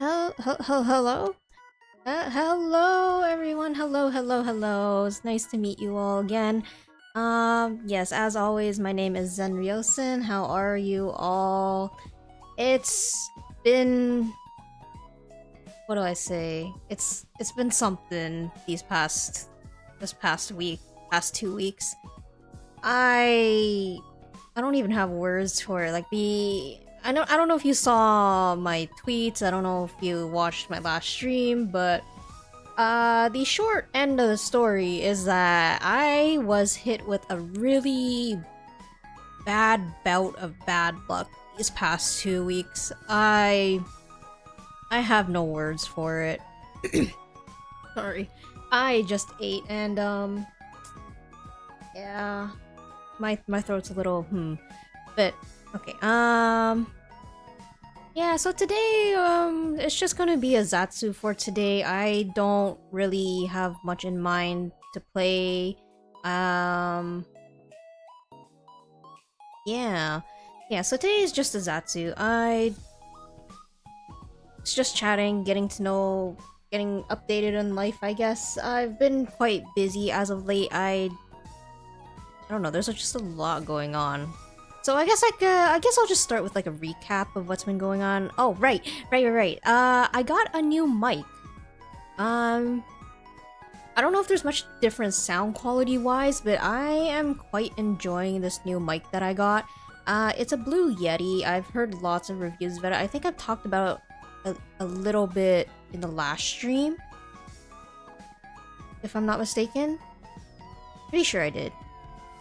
Hello? Hello, everyone. Hello. It's nice to meet you all again. Yes, as always, my name is Zen Ryosen. How are you all? It's been... What do I say? It's been something this past week, past 2 weeks. I... I don't even have words for it. Like, I don't know if you saw my tweets. I don't know if you watched my last stream, but the short end of the story is that I was hit with a really bad bout of bad luck these past 2 weeks. I have no words for it. Sorry. I just ate and yeah, my throat's a little but okay. Yeah, so today, it's just gonna be a Zatsu for today. I don't really have much in mind to play. Yeah. Yeah, so today is just a Zatsu. It's just chatting, getting to know, getting updated on life, I guess. I've been quite busy as of late. I don't know, there's just a lot going on. So I guess I guess I'll just start with like a recap of what's been going on. Oh, right. I got a new mic. I don't know if there's much difference sound quality wise, but I am quite enjoying this new mic that I got. It's a Blue Yeti. I've heard lots of reviews about it. I think I've talked about it a little bit in the last stream, if I'm not mistaken. Pretty sure I did.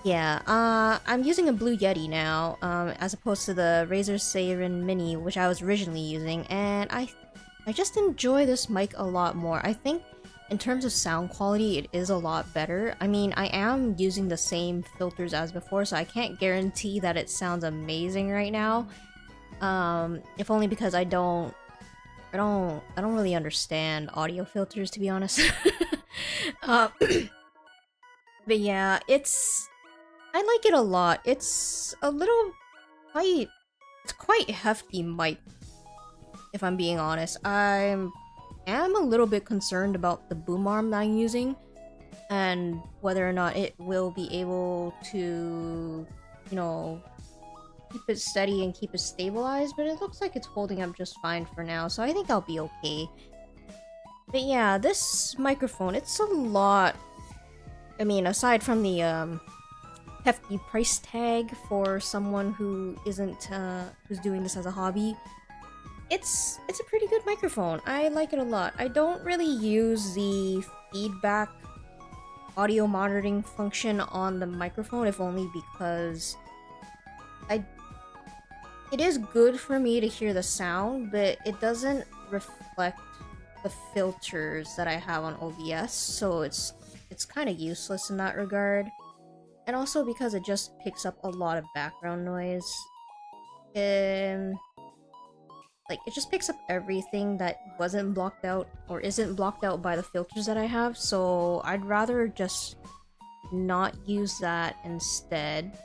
Yeah, I'm using a Blue Yeti now, as opposed to the Razer Seirin Mini, which I was originally using, and I just enjoy this mic a lot more. I think in terms of sound quality, it is a lot better. I mean, I am using the same filters as before, so I can't guarantee that it sounds amazing right now. If only because I don't really understand audio filters, to be honest. But yeah, I like it a lot. It's a little it's quite hefty mic, if I'm being honest. I am a little bit concerned about the boom arm that I'm using and whether or not it will be able to, you know, keep it steady and keep it stabilized, but it looks like it's holding up just fine for now, so I think I'll be okay. But yeah, this microphone, it's a lot. I mean, aside from the hefty price tag for someone who isn't who's doing this as a hobby, it's a pretty good microphone. I like it a lot. I don't really use the feedback audio monitoring function on the microphone, if only because it is good for me to hear the sound, but it doesn't reflect the filters that I have on OBS, so it's kind of useless in that regard. And also because it just picks up a lot of background noise. Like, it just picks up everything that wasn't blocked out or isn't blocked out by the filters that I have, so I'd rather just not use that instead.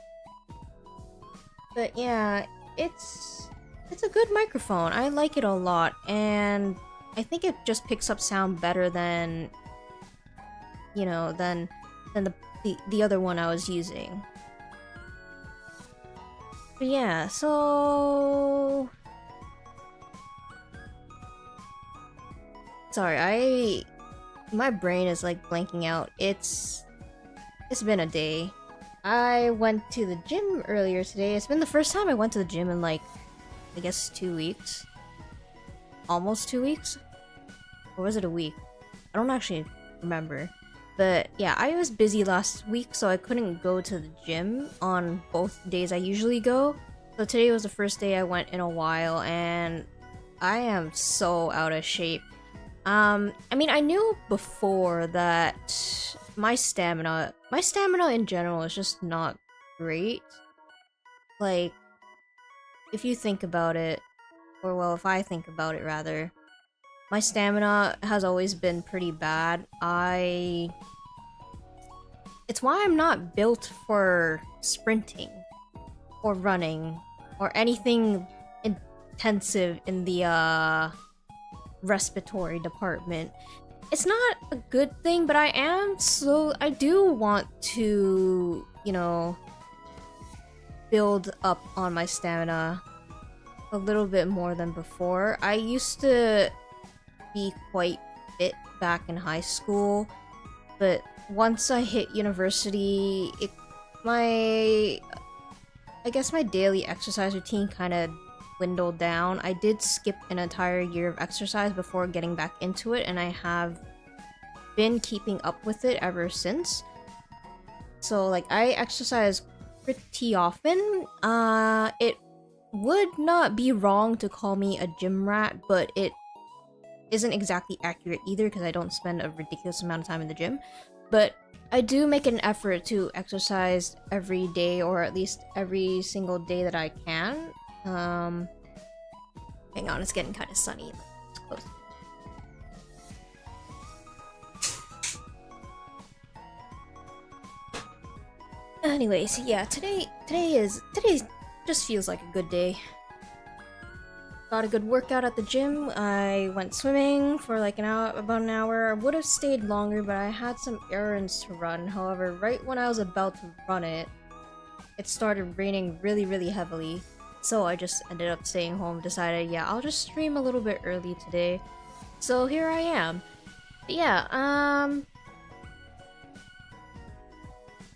But yeah, it's a good microphone. I like it a lot, and I think it just picks up sound better than, you know, than the other one I was using. But yeah, so sorry, my brain is like blanking out. It's been a day. I went to the gym earlier today. It's been the first time I went to the gym in like, I guess 2 weeks. Almost 2 weeks? Or was it a week? I don't actually remember. But yeah, I was busy last week, so I couldn't go to the gym on both days I usually go. So today was the first day I went in a while, and I am so out of shape. I mean, I knew before that my stamina in general is just not great. Like, if you think about it, or well, if I think about it rather, my stamina has always been pretty bad. It's why I'm not built for sprinting, or running, or anything intensive in the respiratory department. It's not a good thing, but I do want to, you know, build up on my stamina a little bit more than before. I used to be quite fit back in high school, but once I hit university, I guess my daily exercise routine kind of dwindled down. I did skip an entire year of exercise before getting back into it, and I have been keeping up with it ever since. So like I exercise pretty often. It would not be wrong to call me a gym rat, but it isn't exactly accurate either because I don't spend a ridiculous amount of time in the gym. But I do make an effort to exercise every day, or at least every single day that I can. Hang on, it's getting kind of sunny. It's close. Anyways, yeah, today just feels like a good day. Got a good workout at the gym. I went swimming for like about an hour. I would have stayed longer, but I had some errands to run. However, right when I was about to run it started raining really, really heavily. So I just ended up staying home, decided, yeah, I'll just stream a little bit early today. So here I am. But yeah,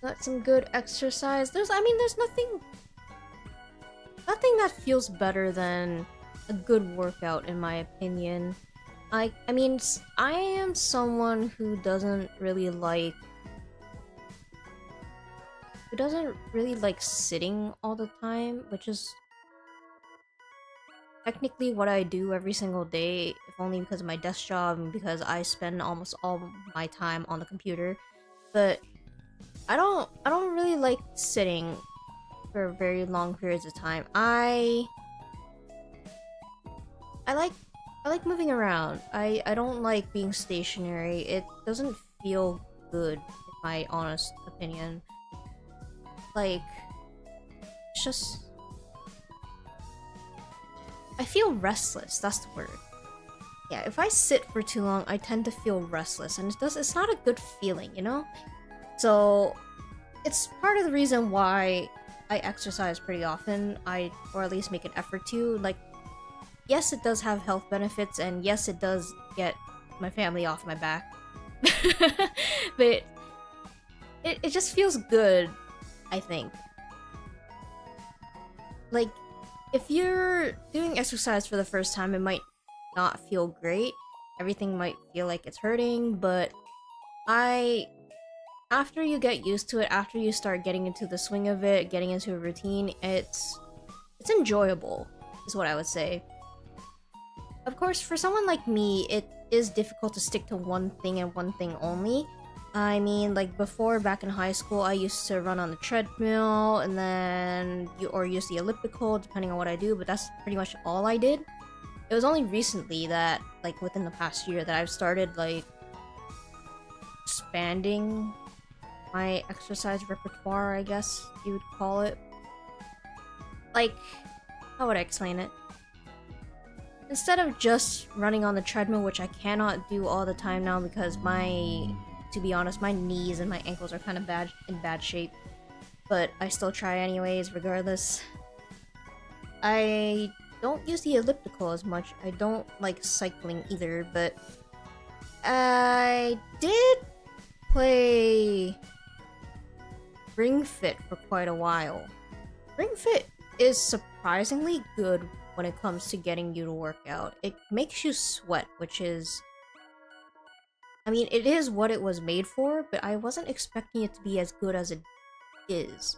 got some good exercise. There's nothing that feels better than a good workout, in my opinion. I am someone who doesn't really like sitting all the time, which is technically what I do every single day, if only because of my desk job and because I spend almost all my time on the computer. But I don't really like sitting for very long periods of time. I like moving around. I don't like being stationary. It doesn't feel good, in my honest opinion. Like, it's just, I feel restless, that's the word. Yeah, if I sit for too long, I tend to feel restless, and it's not a good feeling, you know? So, it's part of the reason why I exercise pretty often, or at least make an effort to. Like, yes, it does have health benefits, and yes, it does get my family off my back. But it just feels good, I think. Like, if you're doing exercise for the first time, it might not feel great. Everything might feel like it's hurting, but after you get used to it, after you start getting into the swing of it, getting into a routine, it's enjoyable, is what I would say. Of course, for someone like me, it is difficult to stick to one thing and one thing only. I mean, like before, back in high school, I used to run on the treadmill and then use the elliptical, depending on what I do, but that's pretty much all I did. It was only recently that, like within the past year, that I've started like expanding my exercise repertoire, I guess you would call it. Like, how would I explain it? Instead of just running on the treadmill, which I cannot do all the time now because to be honest, my knees and my ankles are kind of in bad shape. But I still try anyways, regardless. I don't use the elliptical as much. I don't like cycling either, but I did play Ring Fit for quite a while. Ring Fit is surprisingly good when it comes to getting you to work out. It makes you sweat, which is, I mean, it is what it was made for, but I wasn't expecting it to be as good as it is.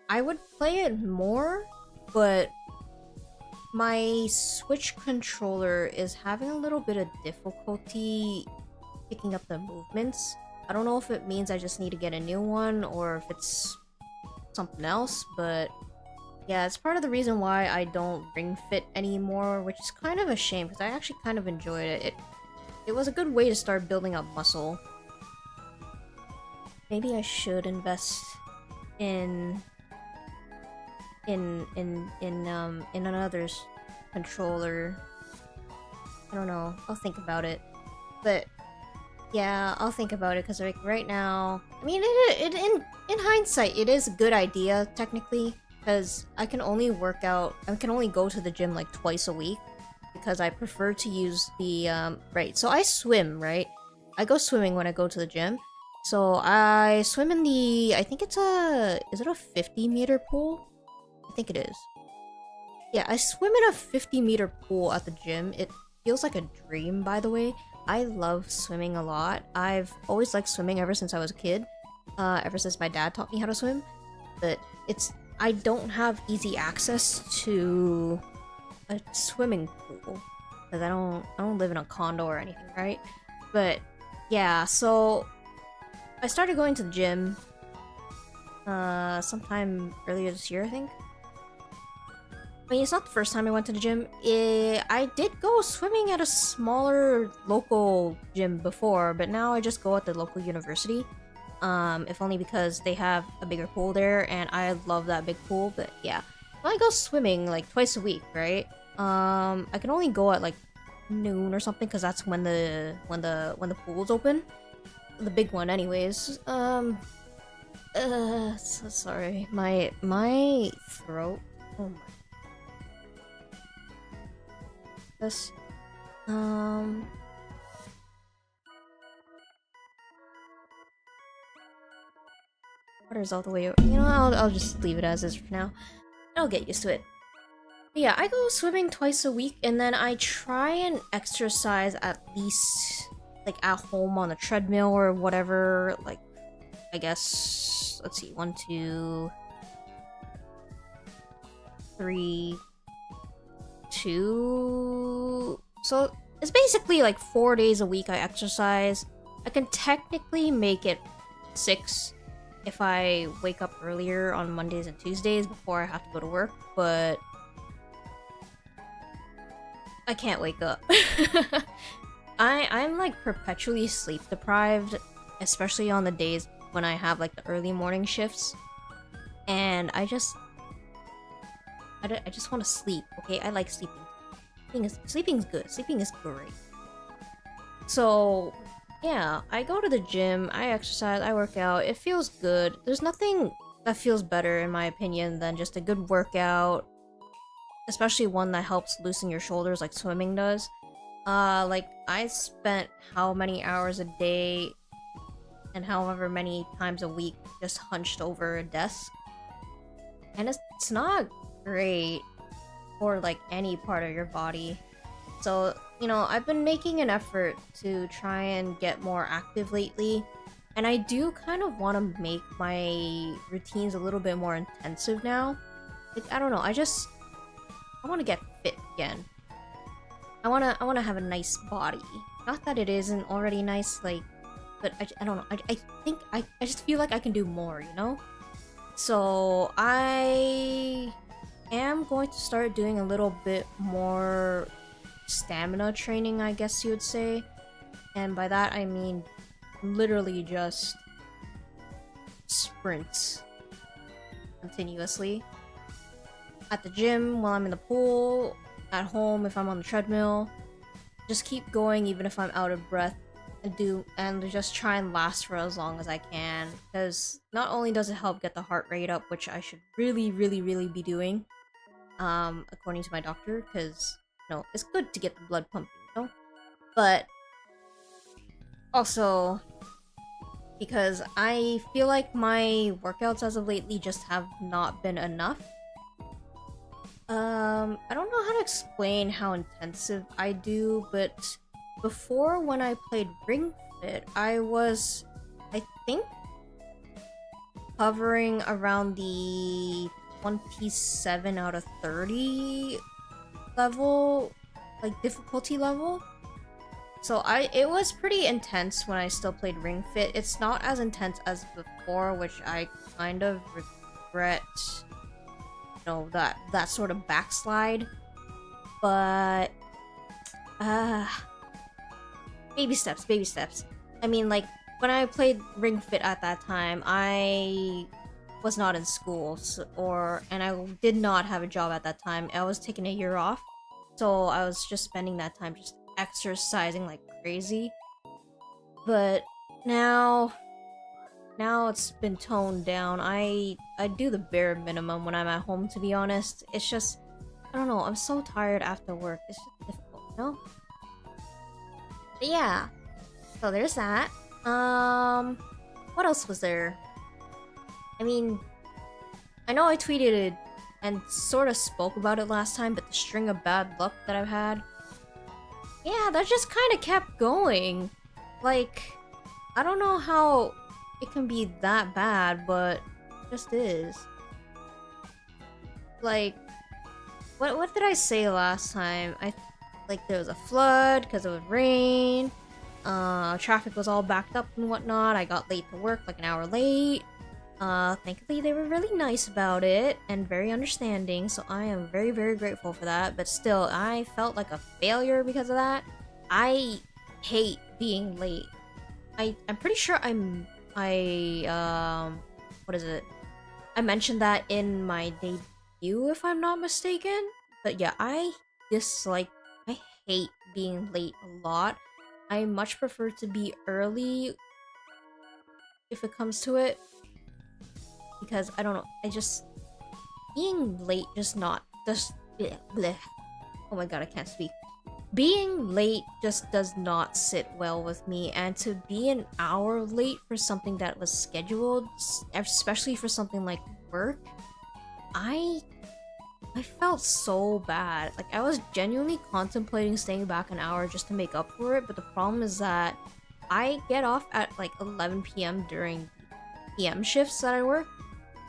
I would play it more, but my Switch controller is having a little bit of difficulty picking up the movements. I don't know if it means I just need to get a new one or if it's something else, but yeah, it's part of the reason why I don't Ring Fit anymore, which is kind of a shame because I actually kind of enjoyed it. It was a good way to start building up muscle. Maybe I should invest in another controller. I don't know. I'll think about it. But yeah, I'll think about it because like right now, I mean, in hindsight, it is a good idea technically because I can only work out. I can only go to the gym like twice a week because I prefer to use the right. So I swim, right? I go swimming when I go to the gym. So I swim in the. I think it's a. Is it a 50-meter pool? I think it is. Yeah, I swim in a 50-meter pool at the gym. It feels like a dream, by the way. I love swimming a lot. I've always liked swimming ever since I was a kid. Ever since my dad taught me how to swim. But I don't have easy access to a swimming pool because I don't live in a condo or anything, right? But yeah, so I started going to the gym sometime earlier this year, I think. I mean, it's not the first time I went to the gym. I did go swimming at a smaller local gym before, but now I just go at the local university. If only because they have a bigger pool there, and I love that big pool. But yeah, when I go swimming like twice a week, right? I can only go at like noon or something because that's when the pool's open. The big one, anyways. So sorry, my throat. Oh my. This, water's all the way over. You know, I'll just leave it as is for now. I'll get used to it. But yeah, I go swimming twice a week, and then I try and exercise at least like at home on the treadmill or whatever. Like, I guess let's see, 1, 2, 3, 2. So it's basically like 4 days a week I exercise. I can technically make it 6 if I wake up earlier on Mondays and Tuesdays before I have to go to work, but I can't wake up. I'm like perpetually sleep deprived, especially on the days when I have like the early morning shifts, and I just want to sleep. Okay, I like sleeping. Sleeping's good. Sleeping is great. So yeah, I go to the gym, I exercise, I work out. It feels good. There's nothing that feels better, in my opinion, than just a good workout, especially one that helps loosen your shoulders like swimming does. Like I spent how many hours a day and however many times a week just hunched over a desk, and it's not great for like any part of your body. So, you know, I've been making an effort to try and get more active lately, and I do kind of want to make my routines a little bit more intensive now. Like, I don't know, I want to get fit again. I want to have a nice body. Not that it isn't already nice, like, but I don't know. I think I just feel like I can do more, you know? So I am going to start doing a little bit more stamina training, I guess you would say. And by that I mean literally just sprints continuously. At the gym, while I'm in the pool, at home if I'm on the treadmill. Just keep going even if I'm out of breath, and just try and last for as long as I can, because not only does it help get the heart rate up, which I should really be doing, according to my doctor, because you know, it's good to get the blood pumping, you know? But also because I feel like my workouts as of lately just have not been enough. I don't know how to explain how intensive I do, but before, when I played Ring Fit, I was, I think, hovering around the 27 out of 30 level, like difficulty level. So it was pretty intense when I still played Ring Fit. It's not as intense as before, which I kind of regret, you know, that sort of backslide. But baby steps. I mean, like, when I played Ring Fit at that time, I was not in school, and I did not have a job at that time. I was taking a year off, so I was just spending that time just exercising like crazy. But now it's been toned down. I do the bare minimum when I'm at home, to be honest. It's just, I don't know, I'm so tired after work. It's just difficult, you know? But yeah, so there's that. What else was there? I mean, I know I tweeted it and sort of spoke about it last time, but the string of bad luck that I've had, yeah, that just kind of kept going. Like, I don't know how it can be that bad, but it just is. Like, what did I say last time? Like there was a flood because of rain. Traffic was all backed up and whatnot. I got late to work, like an hour late. Thankfully they were really nice about it and very understanding, so I am very, very grateful for that. But still, I felt like a failure because of that. I hate being late. I'm pretty sure what is it? I mentioned that in my debut, if I'm not mistaken. But yeah, I hate being late a lot. I much prefer to be early if it comes to it. Because I don't know, being late bleh, bleh. Oh my god, I can't speak. Being late just does not sit well with me, and to be an hour late for something that was scheduled, especially for something like work, I felt so bad. Like, I was genuinely contemplating staying back an hour just to make up for it, but the problem is that I get off at like 11 p.m. during PM shifts that I work.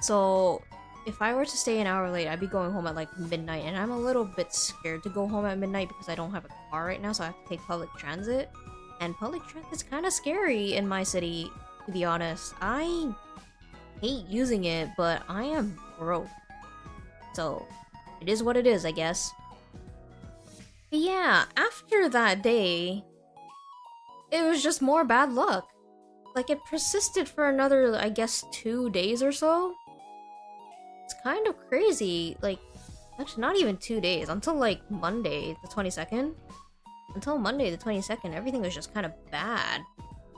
So if I were to stay an hour late, I'd be going home at like midnight, and I'm a little bit scared to go home at midnight because I don't have a car right now, so I have to take public transit. And public transit's kind of scary in my city, to be honest. I hate using it, but I am broke. So it is what it is, I guess. But yeah, after that day, it was just more bad luck. Like, it persisted for another, I guess, 2 days or so. It's kind of crazy. Like, actually, not even 2 days. Until, like, Monday, the 22nd. Until Monday, the 22nd, everything was just kind of bad.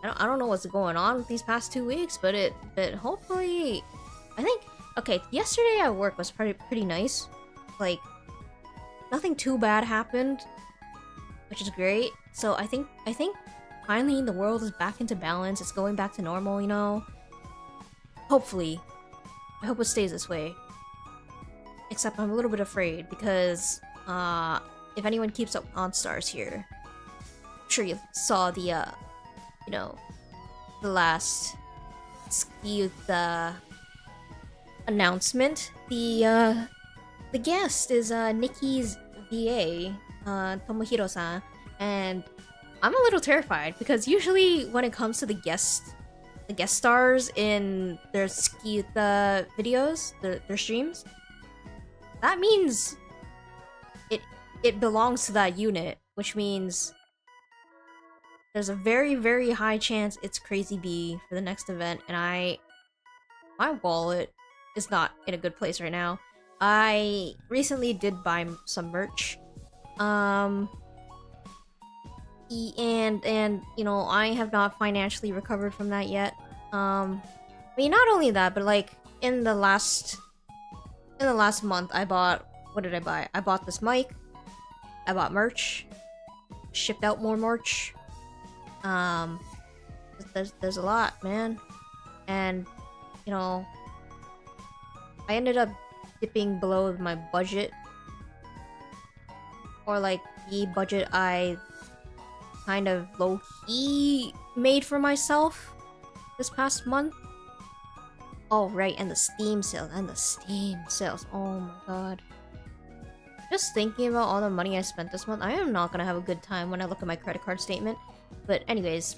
I don't know what's going on with these past 2 weeks, but hopefully... I think... Okay, yesterday at work was pretty nice. Like, nothing too bad happened, which is great. So I think finally the world is back into balance. It's going back to normal, you know? Hopefully. I hope it stays this way. Except I'm a little bit afraid because, if anyone keeps up on stars here, I'm sure you saw the, you know, the last ski announcement. The guest is, Nikki's VA, Tomohiro-san, and I'm a little terrified because usually when it comes to the guest stars in their ski videos, their streams, that means it belongs to that unit, which means there's a very, very high chance it's Crazy Bee for the next event, and my wallet is not in a good place right now. I recently did buy some merch, and you know, I have not financially recovered from that yet. I mean, not only that, but like in the last month, I bought, what did I buy? I bought this mic, I bought merch, shipped out more merch. There's a lot, man, and you know, I ended up dipping below my budget, or like the budget I kind of low-key made for myself this past month. Oh right, and the Steam sales, oh my god. Just thinking about all the money I spent this month, I am not gonna have a good time when I look at my credit card statement. But anyways,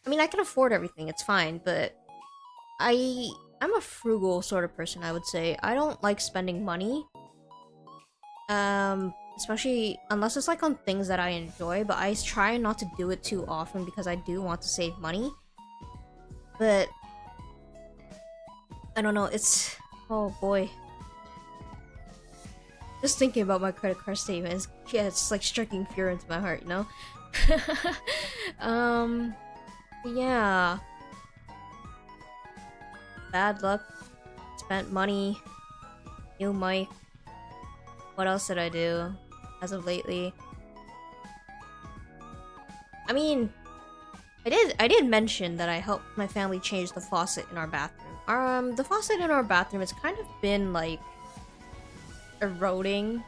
I mean, I can afford everything, it's fine, but I'm a frugal sort of person, I would say. I don't like spending money. Especially unless it's like on things that I enjoy, but I try not to do it too often because I do want to save money. But I don't know, it's... oh boy. Just thinking about my credit card statement is, yeah, it's like striking fear into my heart, you know? Yeah. Bad luck. Spent money. New mic. What else did I do as of lately? I mean, I did mention that I helped my family change the faucet in our bathroom. The faucet in our bathroom has kind of been like eroding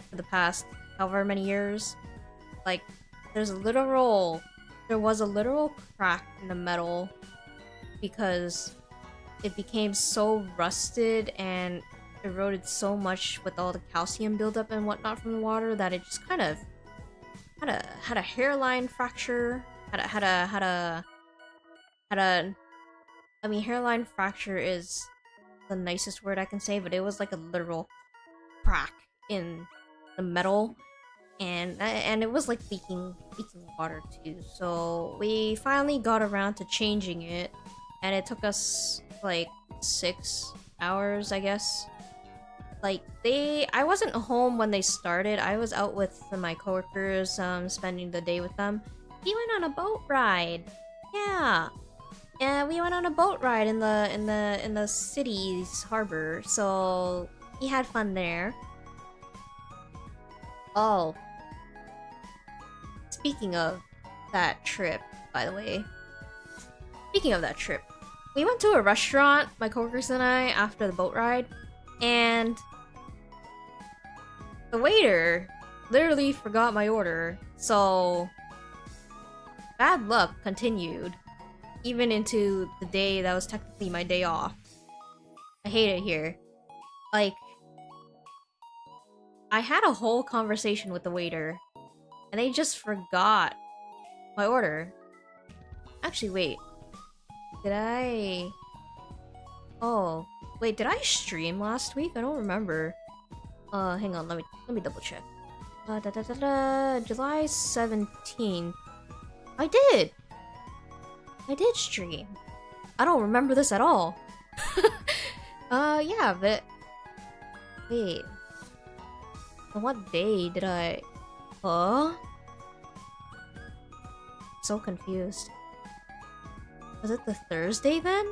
for the past however many years. Like, there was a literal crack in the metal because it became so rusted and eroded so much with all the calcium buildup and whatnot from the water that it just kind of had a hairline fracture. I mean, hairline fracture is the nicest word I can say, but it was like a literal crack in the metal, and it was like leaking water too. So we finally got around to changing it, and it took us like 6 hours, I guess. Like, I wasn't home when they started. I was out with my coworkers, spending the day with them. We went on a boat ride. Yeah. And we went on a boat ride in the city's harbor. So we had fun there. Oh. Speaking of that trip, by the way. Speaking of that trip, we went to a restaurant, my coworkers and I, after the boat ride, and the waiter literally forgot my order, so bad luck continued, even into the day that was technically my day off. I hate it here. Like, I had a whole conversation with the waiter, and they just forgot my order. Actually, wait. Did I... Oh, wait, did I stream last week? I don't remember. Hang on, let me double check. July 17th. I did stream. I don't remember this at all. Yeah, but... Wait. On what day did I... Huh? So confused. Was it the Thursday then?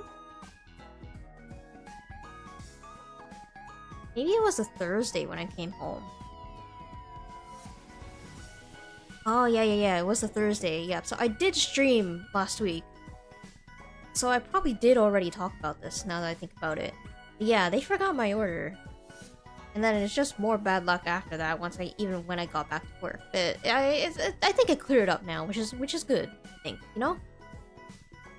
Maybe it was a Thursday when I came home. Oh, yeah, it was a Thursday, yeah. So I did stream last week. So I probably did already talk about this, now that I think about it. But yeah, they forgot my order. And then it's just more bad luck after that, even when I got back to work. But I think it cleared up now, which is good, I think, you know?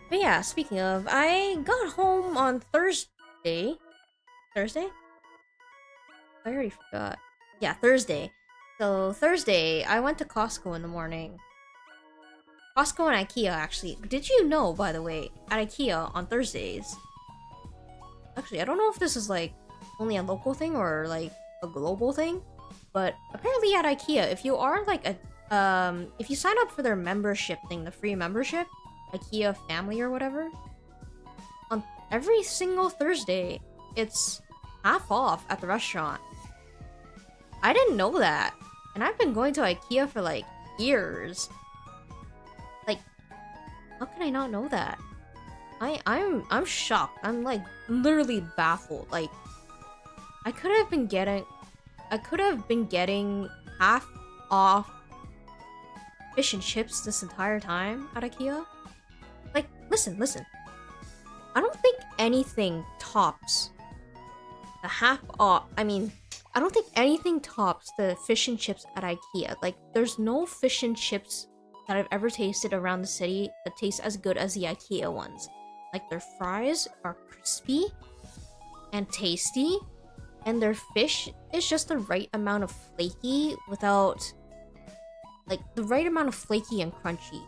But yeah, speaking of, I got home on Thursday? Thursday? I already forgot. Yeah, Thursday. So, Thursday, I went to Costco in the morning. Costco and IKEA, actually. Did you know, by the way, at IKEA on Thursdays... Actually, I don't know if this is, like, only a local thing or, like, a global thing. But apparently at IKEA, if you are, like, if you sign up for their membership thing, the free membership, IKEA family or whatever, on every single Thursday, it's half off at the restaurant. I didn't know that, and I've been going to IKEA for like years. Like, how can I not know that? I'm shocked. I'm like literally baffled. Like, I could have been getting half off fish and chips this entire time at IKEA. Like, listen. I don't think anything tops the half off. I mean, I don't think anything tops the fish and chips at IKEA. Like, there's no fish and chips that I've ever tasted around the city that taste as good as the IKEA ones. Like, their fries are crispy and tasty, and their fish is just the right amount of flaky without... Like, the right amount of flaky and crunchy.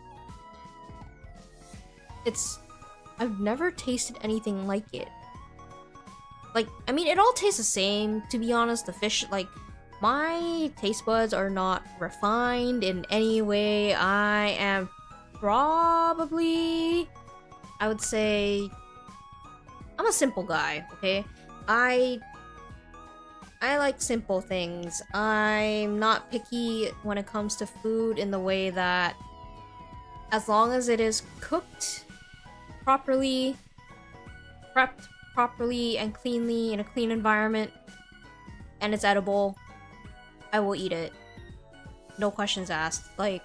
I've never tasted anything like it. Like, I mean, it all tastes the same, to be honest. The fish, like, my taste buds are not refined in any way. I am probably, I would say, I'm a simple guy, okay? I I like simple things. I'm not picky when it comes to food in the way that as long as it is cooked properly, prepped properly and cleanly in a clean environment, and it's edible, I will eat it. No questions asked. Like,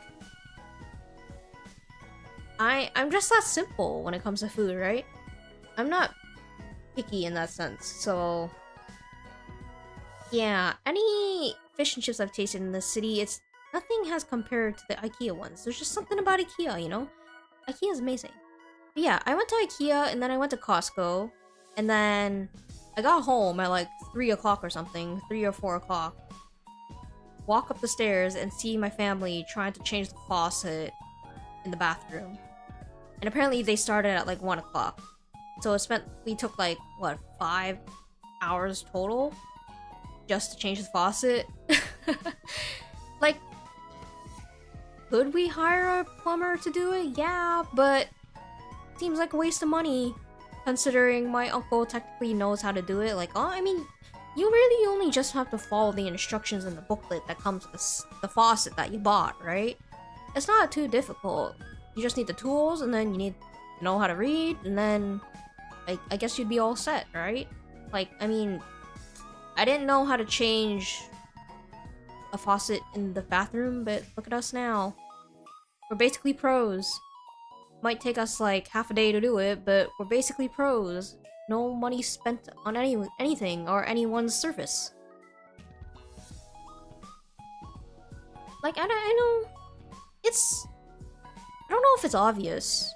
I'm just that simple when it comes to food, right? I'm not picky in that sense, so yeah, any fish and chips I've tasted in the city, it's nothing has compared to the IKEA ones. There's just something about IKEA, you know? IKEA is amazing. But yeah, I went to IKEA and then I went to Costco, and then I got home at like 3 o'clock or something, 3 or 4 o'clock. Walk up the stairs and see my family trying to change the faucet in the bathroom. And apparently they started at like 1 o'clock. So we took like, what, 5 hours total? Just to change the faucet? Like, could we hire a plumber to do it? Yeah, but seems like a waste of money, considering my uncle technically knows how to do it. Like, oh, I mean, you really only just have to follow the instructions in the booklet that comes with the faucet that you bought, right? It's not too difficult. You just need the tools, and then you need to know how to read, and then I guess you'd be all set, right? Like, I mean, I didn't know how to change a faucet in the bathroom, but look at us now. We're basically pros. Might take us like half a day to do it, but we're basically pros. No money spent on anything or anyone's surface. Like, I know it's... I don't know if it's obvious.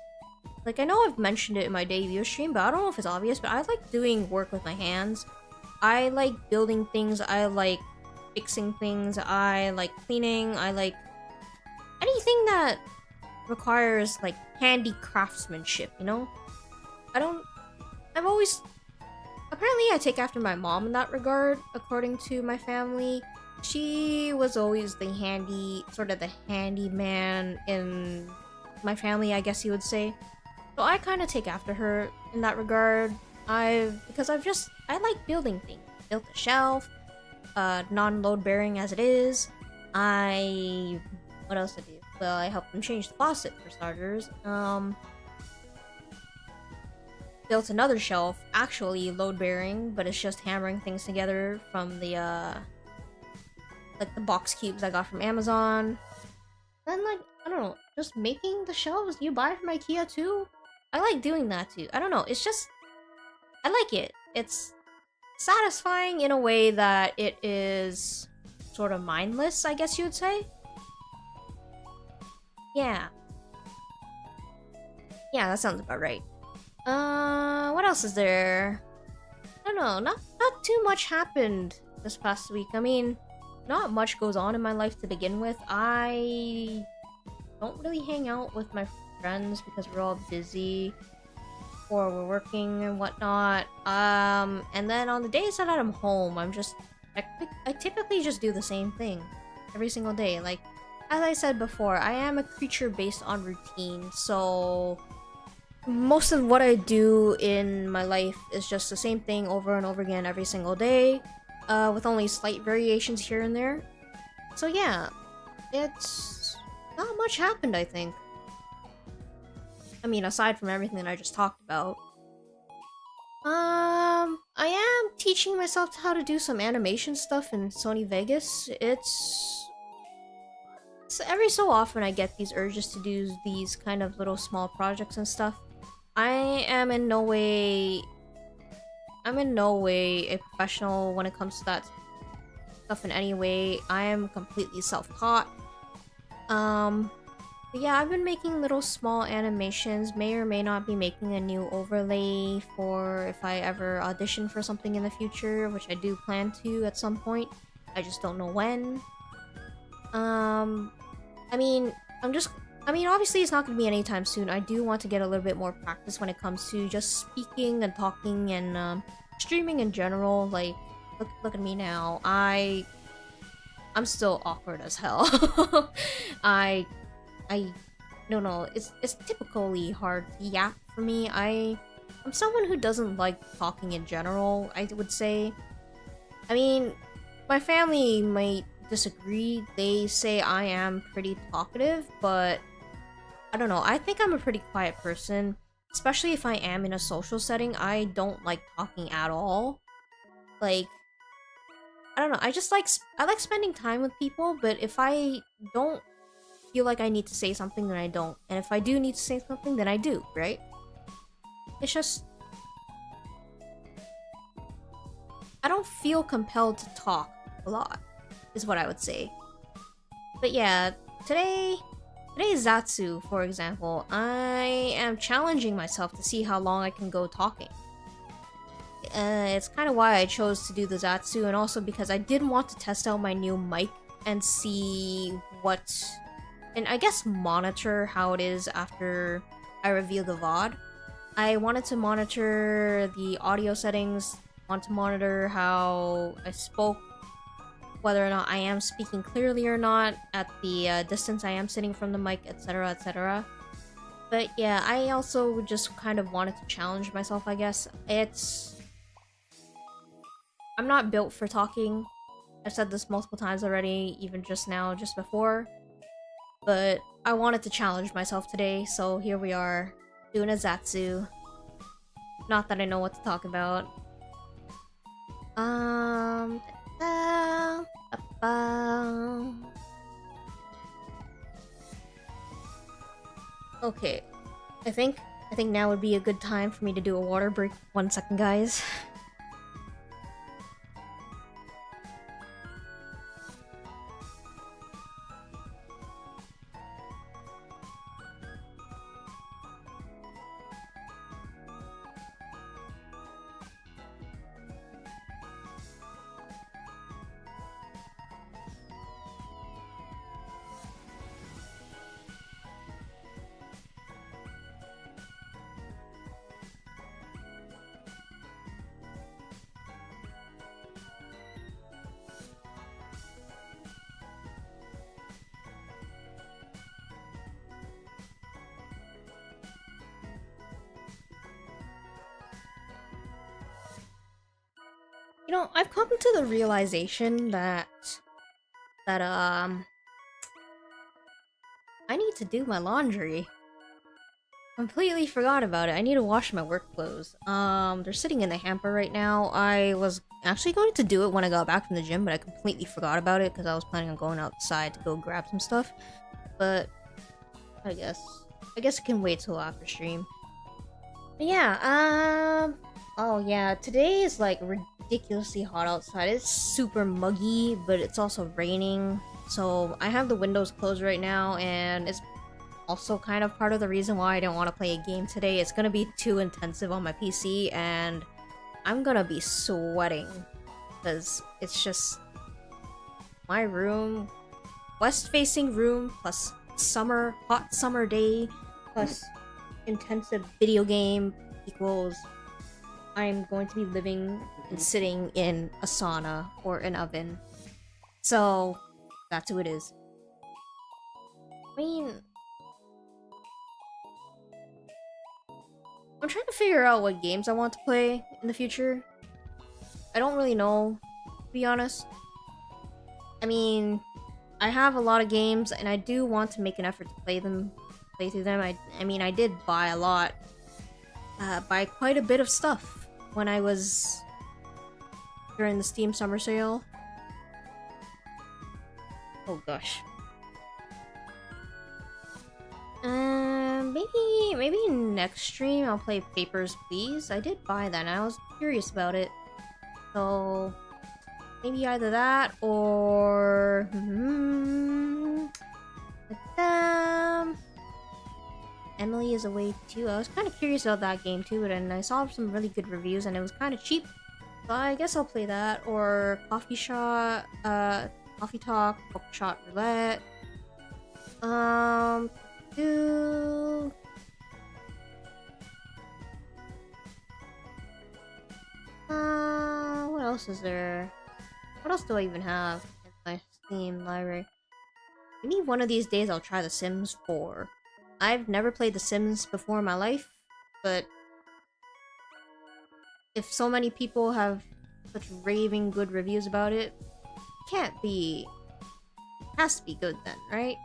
Like, I know I've mentioned it in my debut stream, but I don't know if it's obvious, but I like doing work with my hands. I like building things, I like fixing things, I like cleaning, I like anything that requires like handy craftsmanship, you know? Apparently I take after my mom in that regard, according to my family. She was always the handyman in my family, I guess you would say. So I kind of take after her in that regard. Because I like building things. Built a shelf, non-load bearing as it is. What else did I do? Well, I helped them change the faucet for starters. Built another shelf, actually load bearing, but it's just hammering things together from the like the box cubes I got from Amazon. Then like, I don't know, just making the shelves you buy from IKEA too. I like doing that too. I don't know, it's just, I like it. It's satisfying in a way that it is sort of mindless, I guess you would say. Yeah. Yeah, that sounds about right. What else is there? I don't know, not too much happened this past week. I mean, not much goes on in my life to begin with. I don't really hang out with my friends because we're all busy or we're working and whatnot. And then on the days that I'm home, I typically just do the same thing every single day. Like, as I said before, I am a creature based on routine, so most of what I do in my life is just the same thing over and over again every single day, with only slight variations here and there. So yeah, it's not much happened, I think. I mean, aside from everything that I just talked about. I am teaching myself how to do some animation stuff in Sony Vegas. So every so often I get these urges to do these kind of little small projects and stuff. I am in no way a professional when it comes to that stuff in any way. I am completely self-taught. But yeah, I've been making little small animations. May or may not be making a new overlay for if I ever audition for something in the future, which I do plan to at some point. I just don't know when. I mean, obviously it's not going to be anytime soon. I do want to get a little bit more practice when it comes to just speaking and talking and streaming in general. Like, look at me now. I'm still awkward as hell. I don't know. It's typically hard to yap for me. I'm someone who doesn't like talking in general, I would say. I mean, my family might disagree. They say I am pretty talkative, but I don't know. I think I'm a pretty quiet person, especially if I am in a social setting. I don't like talking at all. Like, I don't know. I like spending time with people, but if I don't feel like I need to say something, then I don't. And if I do need to say something, then I do, right? It's just I don't feel compelled to talk a lot, is what I would say. But yeah, today's Zatsu, for example, I am challenging myself to see how long I can go talking. It's kind of why I chose to do the Zatsu, and also because I did want to test out my new mic and see what, and I guess monitor how it is after I reveal the VOD. I wanted to monitor the audio settings, want to monitor how I spoke, whether or not I am speaking clearly or not, at the distance I am sitting from the mic, etc, etc. But yeah, I also just kind of wanted to challenge myself, I guess. I'm not built for talking. I've said this multiple times already, even just now, just before. But I wanted to challenge myself today, so here we are, doing a Zatsu. Not that I know what to talk about. Okay, I think now would be a good time for me to do a water break. 1 second, guys. You know, I've come to the realization that I need to do my laundry. Completely forgot about it. I need to wash my work clothes. They're sitting in the hamper right now. I was actually going to do it when I got back from the gym, but I completely forgot about it because I was planning on going outside to go grab some stuff. But I guess it can wait till after stream. But yeah, oh yeah, today is like ridiculously hot outside. It's super muggy, but it's also raining. So I have the windows closed right now, and it's also kind of part of the reason why I didn't want to play a game today. It's gonna be too intensive on my PC, and I'm gonna be sweating because it's just my room, west-facing room, plus hot summer day, plus intensive video game equals I'm going to be living and sitting in a sauna or an oven. So that's who it is. I mean, I'm trying to figure out what games I want to play in the future. I don't really know, to be honest. I mean, I have a lot of games, and I do want to make an effort to play through them. I mean, I did buy a lot, buy quite a bit of stuff when I was during the Steam summer sale. Oh gosh. Maybe next stream I'll play Papers, Please. I did buy that, and I was curious about it. So maybe either that or Emily is Away too. I was kind of curious about that game too, and I saw some really good reviews, and it was kind of cheap. So I guess I'll play that, or Coffee Talk, Bookshot Roulette. What else is there? What else do I even have in my Steam library? Maybe one of these days I'll try The Sims 4. I've never played The Sims before in my life, but if so many people have such raving good reviews about it, can't be... Has to be good then, right?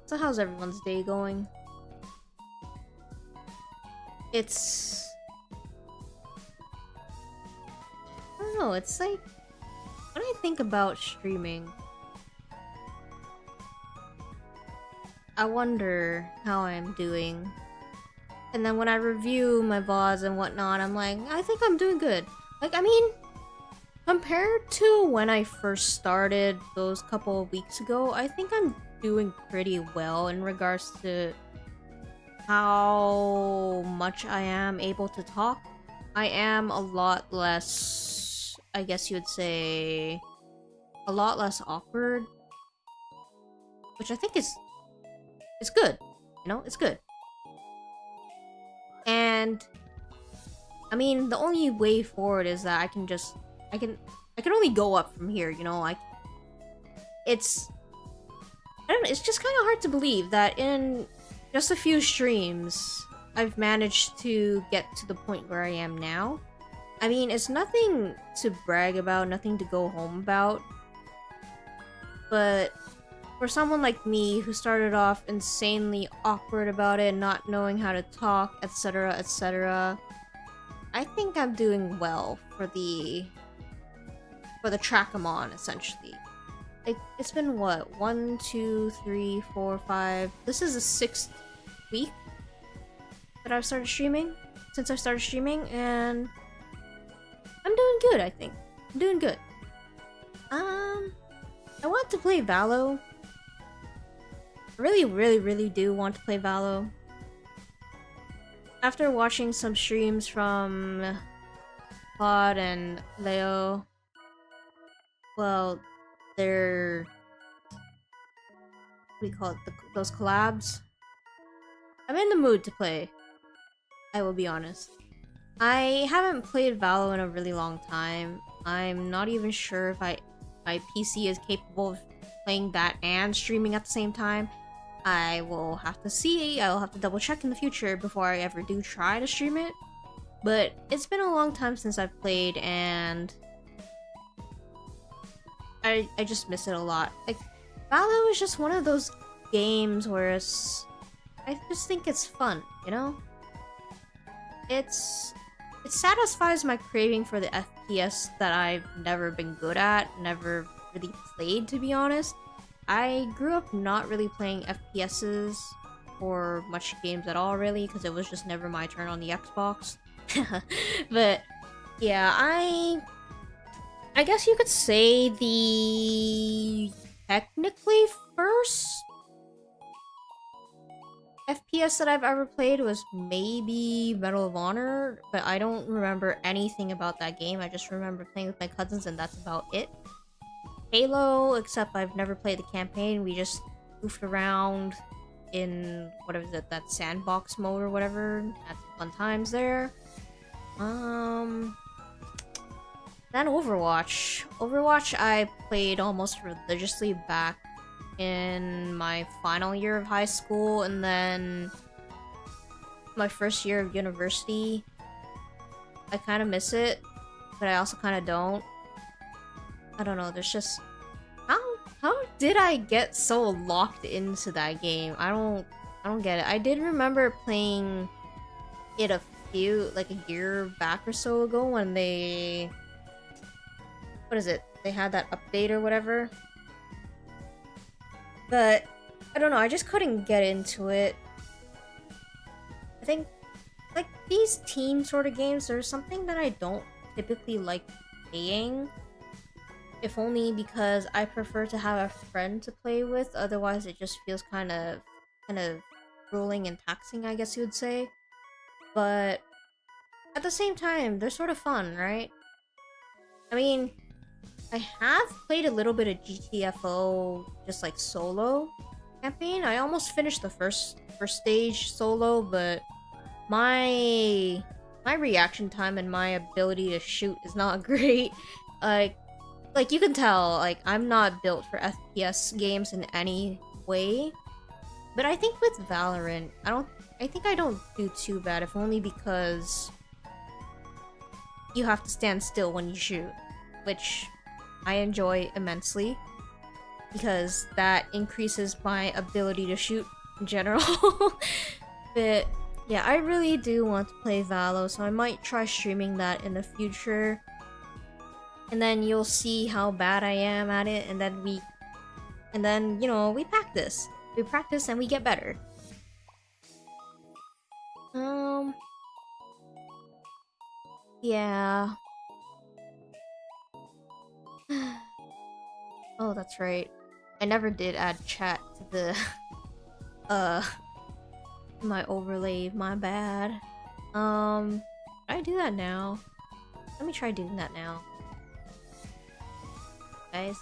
So how's everyone's day going? It's... I don't know, it's like... When I think about streaming, I wonder how I'm doing. And then when I review my VODs and whatnot, I'm like, I think I'm doing good. Like, I mean, compared to when I first started those couple of weeks ago, I think I'm doing pretty well in regards to how much I am able to talk. I am a lot less, I guess you would say, a lot less awkward. Which I think is good. You know, it's good. And I mean, the only way forward is that I can only go up from here, you know, like it's I don't know, it's just kind of hard to believe that in just a few streams I've managed to get to the point where I am now. I mean, it's nothing to brag about, nothing to go home about. But for someone like me who started off insanely awkward about it, not knowing how to talk, etc, etc, I think I'm doing well for the track I'm on, essentially. Like, it's been what? 1, 2, 3, 4, 5... This is the 6th week that I've started streaming, since I started streaming, and I'm doing good, I think. I'm doing good. I want to play Valo. I really do want to play Valo. After watching some streams from Pod and Leo, well, they're... what do you call it? Those collabs? I'm in the mood to play. I will be honest. I haven't played Valo in a really long time. I'm not even sure if my PC is capable of playing that and streaming at the same time. I will have to see. I will have to double check in the future before I ever do try to stream it. But it's been a long time since I've played, and I just miss it a lot. Like, Valo is just one of those games where I just think it's fun, you know? It satisfies my craving for the FPS that I've never been good at, never really played, to be honest. I grew up not really playing FPSs or much games at all, really, because it was just never my turn on the Xbox. But yeah, I guess you could say the technically first FPS that I've ever played was maybe Medal of Honor, but I don't remember anything about that game. I just remember playing with my cousins, and that's about it. Halo, except I've never played the campaign. We just goofed around in, what is it, that sandbox mode or whatever. Had some fun times there. Then Overwatch. Overwatch I played almost religiously back in my final year of high school, and then my first year of university. I kind of miss it, but I also kind of don't. I don't know, there's just... How did I get so locked into that game? I don't get it. I did remember playing it like a year back or so ago when they... What is it? They had that update or whatever. But, I don't know, I just couldn't get into it. I think, like, these team sort of games, there's something that I don't typically like playing. If only because I prefer to have a friend to play with, otherwise it just feels kind of grueling and taxing, I guess you would say. But at the same time, they're sort of fun, right? I mean, I have played a little bit of GTFO, just like solo campaign. I almost finished the first stage solo, but my reaction time and my ability to shoot is not great. Like, you can tell, like, I'm not built for FPS games in any way. But I think with Valorant, I I think I don't do too bad, if only because you have to stand still when you shoot, which I enjoy immensely because that increases my ability to shoot in general. But yeah, I really do want to play Valo, so I might try streaming that in the future. And then you'll see how bad I am at it, and then you know, we practice. We practice and we get better. Yeah. Oh, that's right. I never did add chat to the my overlay, my bad. Should I do that now? Let me try doing that now. Guys.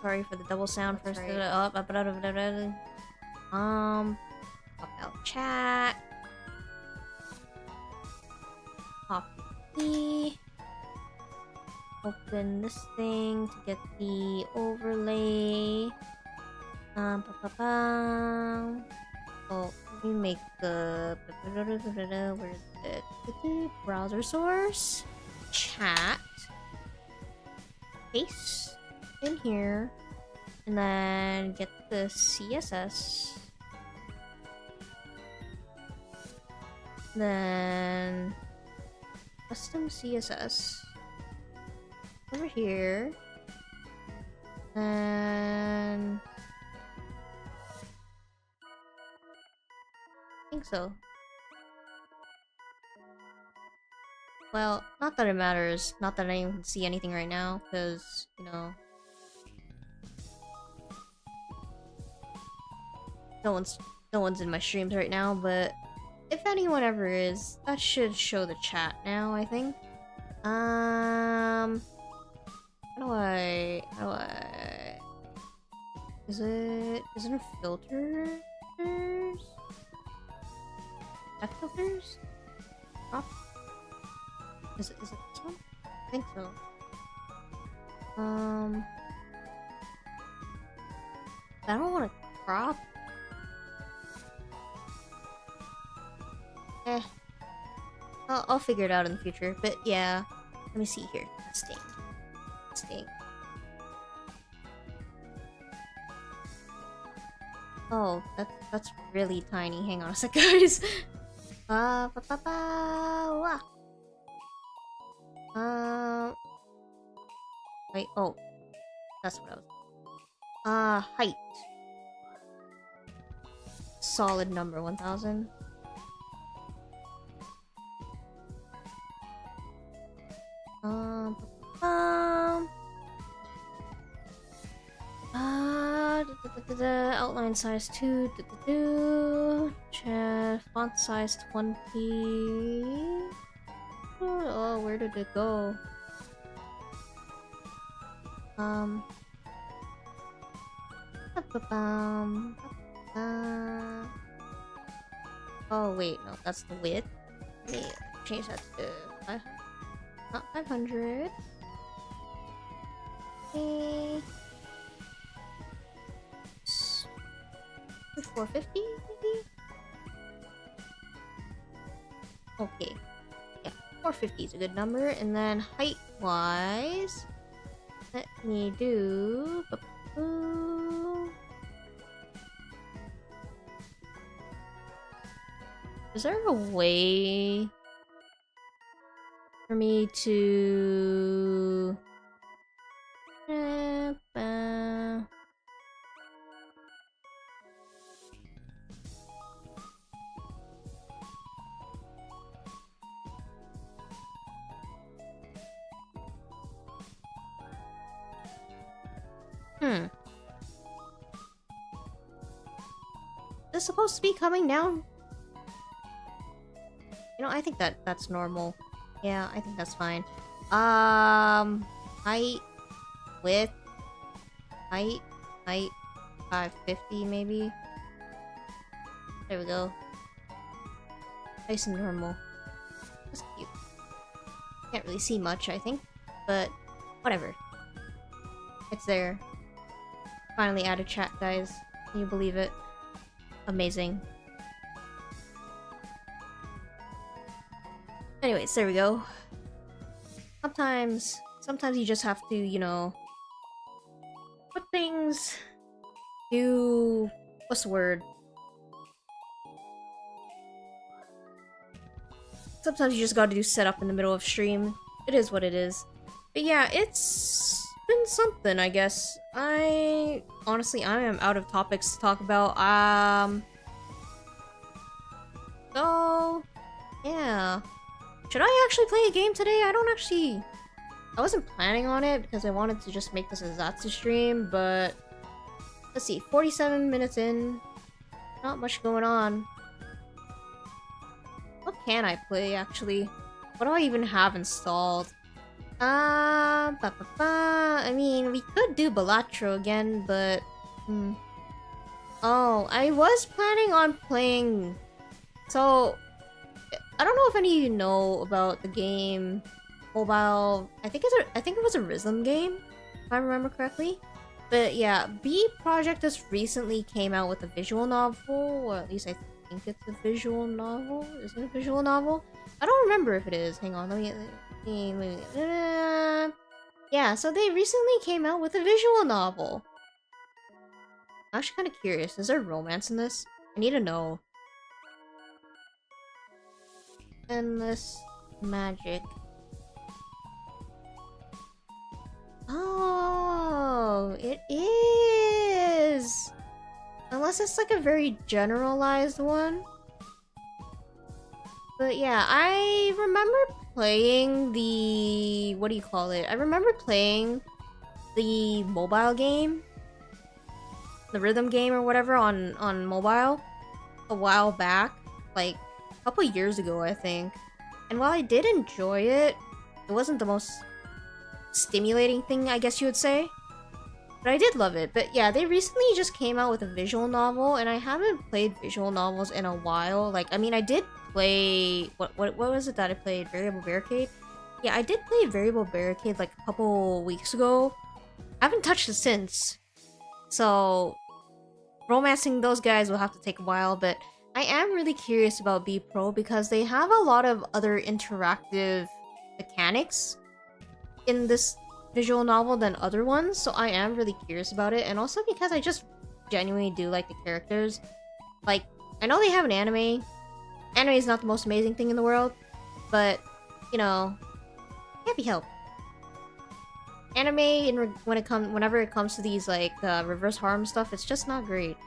Sorry for the double sound first. Right. Pop out chat. Copy. Open this thing to get the overlay. Oh, let me make the where is it? Browser source. Chat. Paste in here. And then get the CSS. Then custom CSS over here, and I think so. Well, not that it matters. Not that I can see anything right now, because you know, no one's in my streams right now, but if anyone ever is, that should show the chat now, I think. How do I... Is it a filter? Back filters? Crop? Is it this one? I think so. I don't want to crop. I'll figure it out in the future, but yeah. Let me see here. Testing. Oh, that's really tiny. Hang on a sec, guys. Wait, oh. That's what I was... height. Solid number, 1000. Outline size 2, font size 20. Oh, where did it go? Oh wait, no, that's the width. Let me change that to 500. Not 500. Okay. 450 maybe? Okay. Yeah, 450 is a good number. And then height wise, let me do... Is there a way for me to... Is this supposed to be coming down? You know, I think that's normal. Yeah, I think that's fine. Height, width, height, 550 maybe. There we go. Nice and normal. That's cute. Can't really see much, I think, but whatever. It's there. Finally added chat, guys. Can you believe it? Amazing. Anyways, there we go. Sometimes you just have to, you know, put things to... what's the word? Sometimes you just gotta do setup in the middle of stream. It is what it is. But yeah, it's been something, I guess. Honestly, I am out of topics to talk about. So... yeah. Should I actually play a game today? I wasn't planning on it because I wanted to just make this a Zatsu stream, but... let's see, 47 minutes in. Not much going on. What can I play, actually? What do I even have installed? I mean, we could do Balatro again, but... Oh, I was planning on playing... So... I don't know if any of you know about the game mobile. I think it was a rhythm game, if I remember correctly. But yeah, B Project just recently came out with a visual novel, or at least I think it's a visual novel. Is it a visual novel? I don't remember if it is. Hang on, let me yeah, so they recently came out with a visual novel. I'm actually kind of curious. Is there romance in this? I need to know. Endless magic. Oh, it is! Unless it's like a very generalized one. But yeah, I remember playing the... what do you call it? I remember playing the mobile game. The rhythm game or whatever on mobile. A while back. Like... a couple years ago, I think. And while I did enjoy it, it wasn't the most stimulating thing, I guess you would say. But I did love it. But yeah, they recently just came out with a visual novel, and I haven't played visual novels in a while. Like, I mean, I did play... What was it that I played? Variable Barricade? Yeah, I did play Variable Barricade like a couple weeks ago. I haven't touched it since. So, romancing those guys will have to take a while, but... I am really curious about B Pro because they have a lot of other interactive mechanics in this visual novel than other ones, so I am really curious about it, and also because I just genuinely do like the characters. Like, I know they have an anime. Anime is not the most amazing thing in the world, but, you know, can't be helped. Anime, whenever it comes to these, like, reverse harm stuff, it's just not great.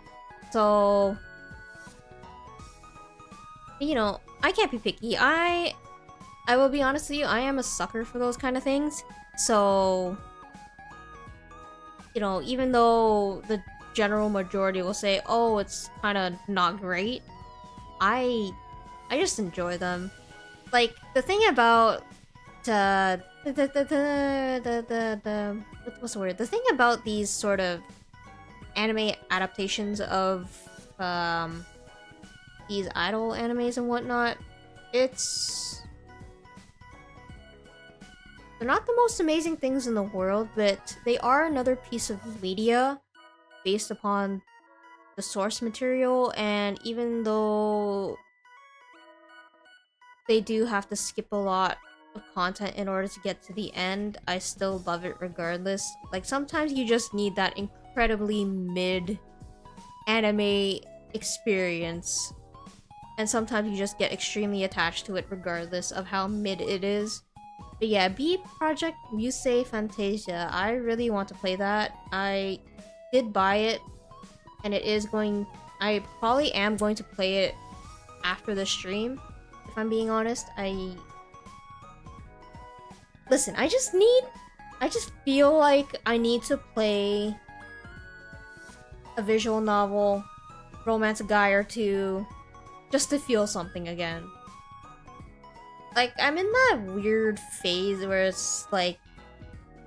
So... you know, I can't be picky. I will be honest with you, I am a sucker for those kind of things. So, you know, even though the general majority will say, oh, it's kind of not great, I just enjoy them. Like, the thing about what's the word? The thing about these sort of anime adaptations of these idol animes and whatnot, they're not the most amazing things in the world, but they are another piece of media based upon the source material, and even though they do have to skip a lot of content in order to get to the end, I still love it regardless. Like, sometimes you just need that incredibly mid anime experience, and sometimes you just get extremely attached to it regardless of how mid it is. But yeah, B Project Musei Fantasia, I really want to play that. I did buy it, and I probably am going to play it after the stream, if I'm being honest. Listen, I just feel like I need to play a visual novel, romance a guy or two, just to feel something again. Like, I'm in that weird phase where it's like,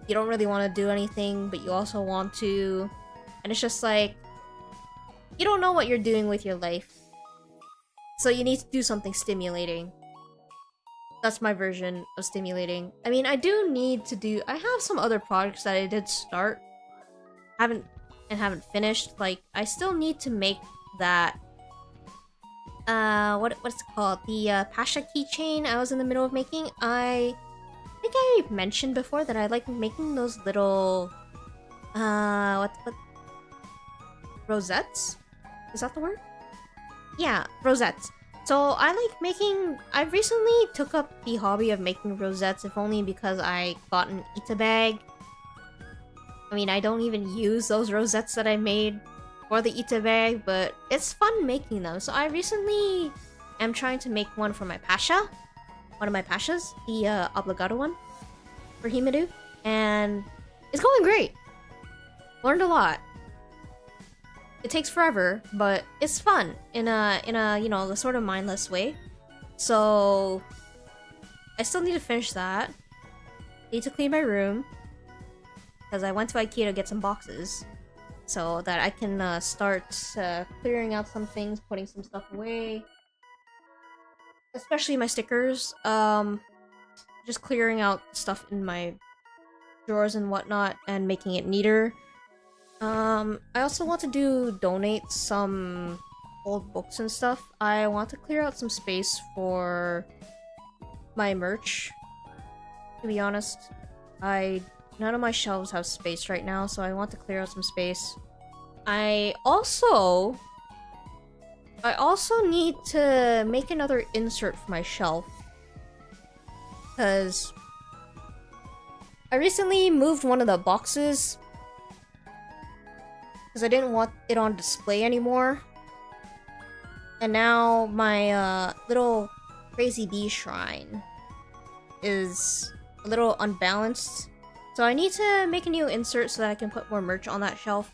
you don't really want to do anything, but you also want to, and it's just like, you don't know what you're doing with your life, so you need to do something stimulating. That's my version of stimulating. I mean, I have some other projects that I did start, haven't finished. Like, I still need to make that what's it called? The Pasha keychain I was in the middle of making. I think I mentioned before that I like making those little what rosettes? Is that the word? Yeah, rosettes. So I recently took up the hobby of making rosettes, if only because I got an Ita bag. I mean, I don't even use those rosettes that I made for the Ita bag, but it's fun making them. So I recently am trying to make one for my Pasha. One of my Pashas, the obligado one for Himadu. And it's going great. Learned a lot. It takes forever, but it's fun in a you know, the sort of mindless way. So I still need to finish that. Need to clean my room because I went to IKEA to get some boxes so that I can start clearing out some things, putting some stuff away, especially my stickers. Just clearing out stuff in my drawers and whatnot and making it neater. I also want to donate some old books and stuff. I want to clear out some space for my merch. To be honest, none of my shelves have space right now, so I want to clear out some space. I also need to make another insert for my shelf because I recently moved one of the boxes because I didn't want it on display anymore. And now my little crazy bee shrine is a little unbalanced. So I need to make a new insert so that I can put more merch on that shelf.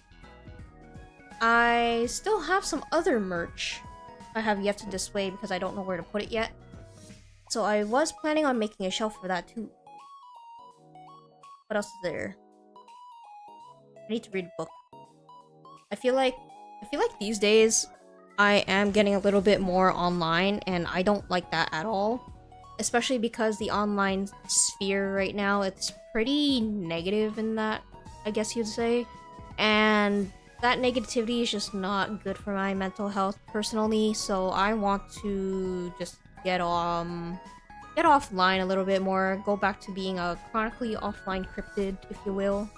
I still have some other merch I have yet to display because I don't know where to put it yet. So I was planning on making a shelf for that too. What else is there? I need to read a book. I feel like these days I am getting a little bit more online, and I don't like that at all. Especially because the online sphere right now, it's pretty negative in that, I guess you'd say. And that negativity is just not good for my mental health personally, so I want to just get offline a little bit more, go back to being a chronically offline cryptid, if you will.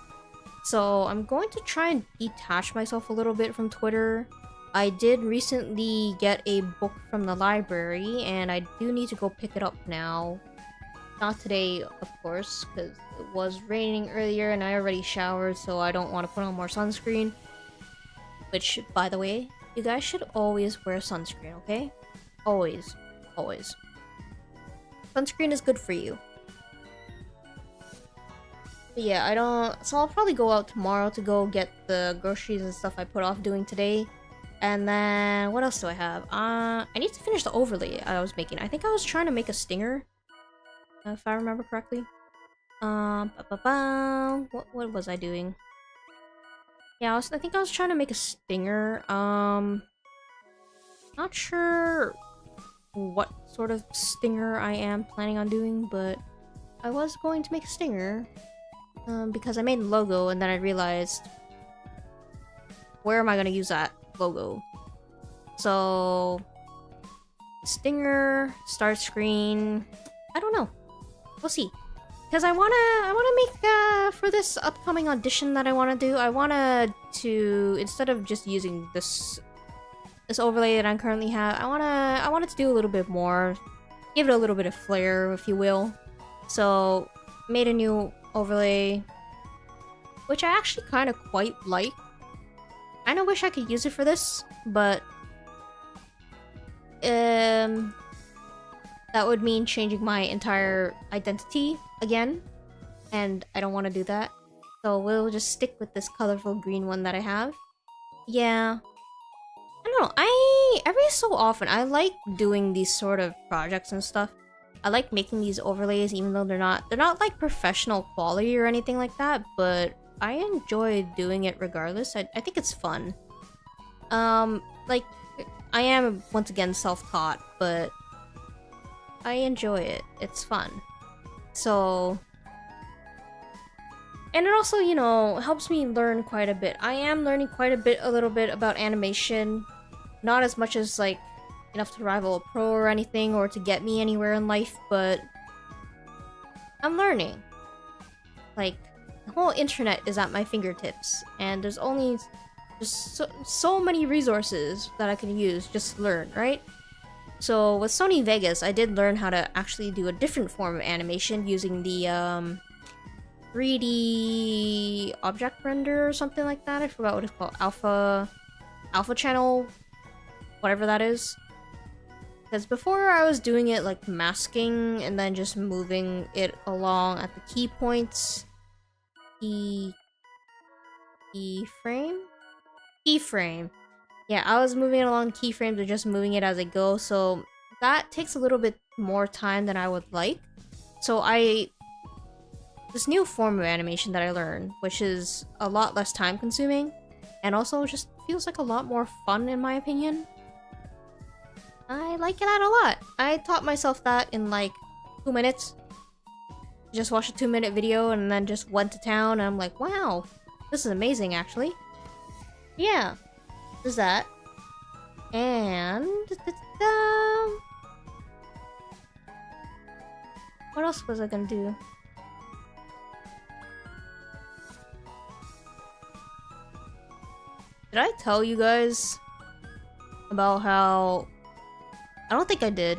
So I'm going to try and detach myself a little bit from Twitter. I did recently get a book from the library, and I do need to go pick it up now. Not today, of course, because it was raining earlier and I already showered, so I don't want to put on more sunscreen. Which, by the way, you guys should always wear sunscreen, okay? Always. Always. Sunscreen is good for you. But yeah, so I'll probably go out tomorrow to go get the groceries and stuff I put off doing today. And then, what else do I have? I need to finish the overlay I was making. I think I was trying to make a stinger, if I remember correctly. What was I doing? Yeah, I think I was trying to make a stinger. Not sure what sort of stinger I am planning on doing, but I was going to make a stinger. Because I made a logo and then I realized, where am I gonna use that logo? So, stinger, start screen, I don't know. We'll see. Because I wanna make, for this upcoming audition that I wanna do, I wanna to, instead of just using this overlay that I currently have, I wanted to do a little bit more, give it a little bit of flair, if you will. So, made a new overlay, which I actually kind of quite like. I kinda wish I could use it for this, but that would mean changing my entire identity again, and I don't want to do that. So we'll just stick with this colorful green one that I have. Yeah, I don't know. Every so often I like doing these sort of projects and stuff. I like making these overlays, even though they're not like professional quality or anything like that, but I enjoy doing it regardless. I think it's fun. Like, I am once again self-taught, but I enjoy it. It's fun. So, and it also, you know, helps me learn quite a bit. I am learning quite a little bit about animation. Not as much as, like, enough to rival a pro or anything or to get me anywhere in life, but I'm learning. Like, the whole internet is at my fingertips, and there's only just so many resources that I can use just to learn, right? So with Sony Vegas, I did learn how to actually do a different form of animation using the 3D object render or something like that. I forgot what it's called. Alpha channel, whatever that is. Because before I was doing it like masking and then just moving it along at the key points. Keyframe. Yeah, I was moving it along keyframes and just moving it as I go, so that takes a little bit more time than I would like. So this new form of animation that I learned, which is a lot less time consuming, and also just feels like a lot more fun in my opinion. I like that a lot. I taught myself that in like 2 minutes. Just watched a 2-minute video and then just went to town, and I'm like, wow, this is amazing actually. Yeah. There's that. And what else was I gonna do? Did I tell you guys about how... I don't think I did.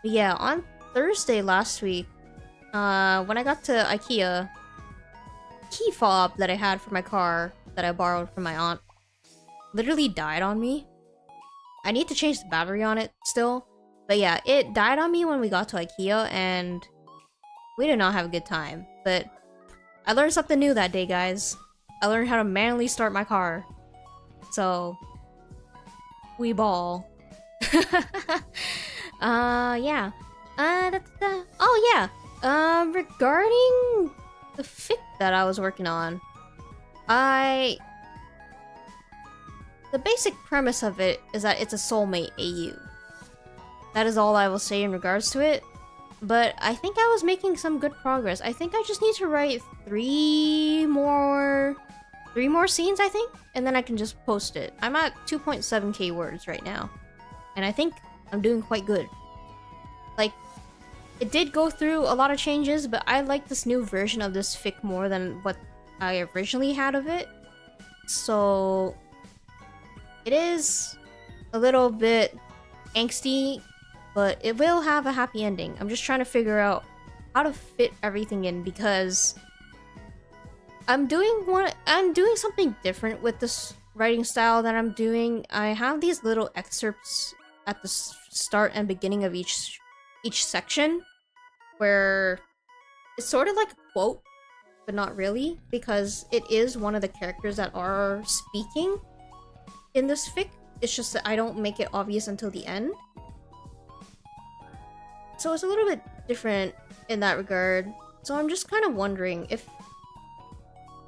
But yeah, on Thursday last week, when I got to IKEA, key fob that I had for my car that I borrowed from my aunt literally died on me. I need to change the battery on it still. But yeah, it died on me when we got to IKEA, and we did not have a good time. But I learned something new that day, guys. I learned how to manually start my car. So, we ball. Yeah. Oh yeah. Regarding the fic that I was working on, the basic premise of it is that it's a soulmate AU. That is all I will say in regards to it. But I think I was making some good progress. I think I just need to write 3 more scenes, I think, and then I can just post it. I'm at 2.7k words right now, and I think I'm doing quite good. Like, it did go through a lot of changes, but I like this new version of this fic more than what I originally had of it. So it is a little bit angsty, but it will have a happy ending. I'm just trying to figure out how to fit everything in, because I'm doing something different with this writing style that I'm doing. I have these little excerpts at the start and beginning of each section, where it's sort of like a quote, but not really, because it is one of the characters that are speaking in this fic. It's just that I don't make it obvious until the end. So it's a little bit different in that regard. So I'm just kind of wondering if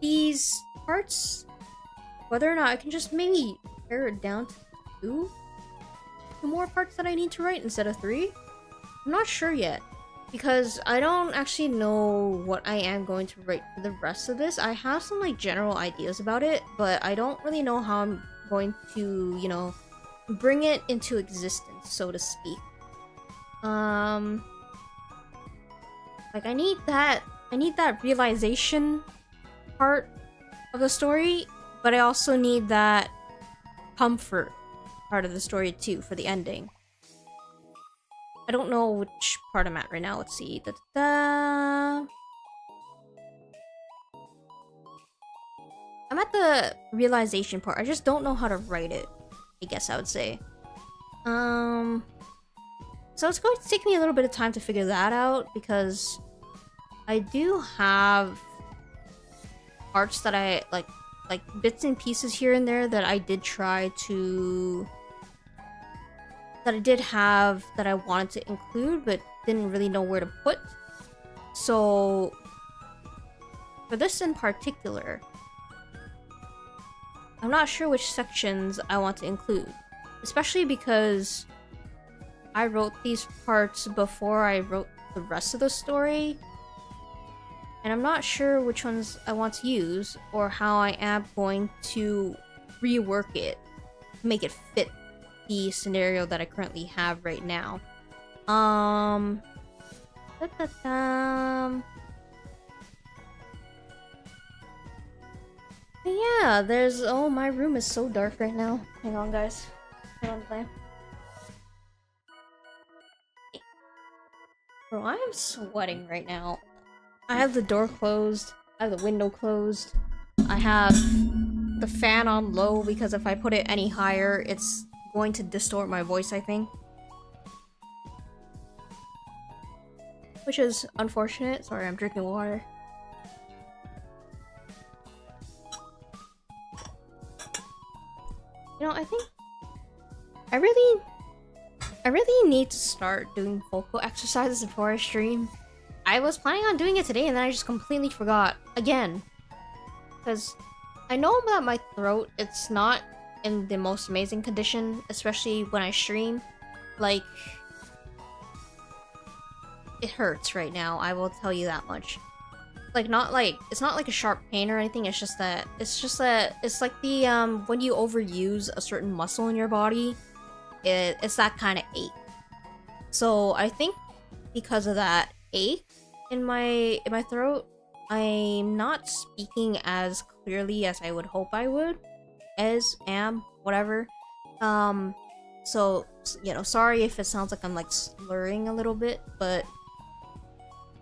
these parts, whether or not I can just maybe pare it down to 2 more parts that I need to write instead of 3. I'm not sure yet, because I don't actually know what I am going to write for the rest of this. I have some like general ideas about it, but I don't really know how I'm going to, you know, bring it into existence, so to speak. Like I need that realization part of the story, but I also need that comfort part of the story too for the ending. I don't know which part I'm at right now. Let's see. I'm at the realization part. I just don't know how to write it, I guess I would say. So it's going to take me a little bit of time to figure that out, because I do have parts that I like bits and pieces here and there that I did try to that I wanted to include but didn't really know where to put. So for this in particular, I'm not sure which sections I want to include, especially because I wrote these parts before I wrote the rest of the story, and I'm not sure which ones I want to use or how I am going to rework it to make it fit the scenario that I currently have right now. Um, yeah, there's, oh, my room is so dark right now. Hang on, guys. Hang on, play. Bro, I am sweating right now. I have the door closed. I have the window closed. I have the fan on low because if I put it any higher, it's going to distort my voice, I think. Which is unfortunate. Sorry, I'm drinking water. You know, I think I really need to start doing vocal exercises before I stream. I was planning on doing it today and then I just completely forgot again. Because I know that my throat, it's not in the most amazing condition, especially when I stream. Like, it hurts right now, I will tell you that much. Like, it's not like a sharp pain or anything, it's like the, when you overuse a certain muscle in your body, it's that kind of ache. So I think because of that ache in my throat, I'm not speaking as clearly as I would hope I would. Whatever. So, you know, sorry if it sounds like I'm like slurring a little bit, but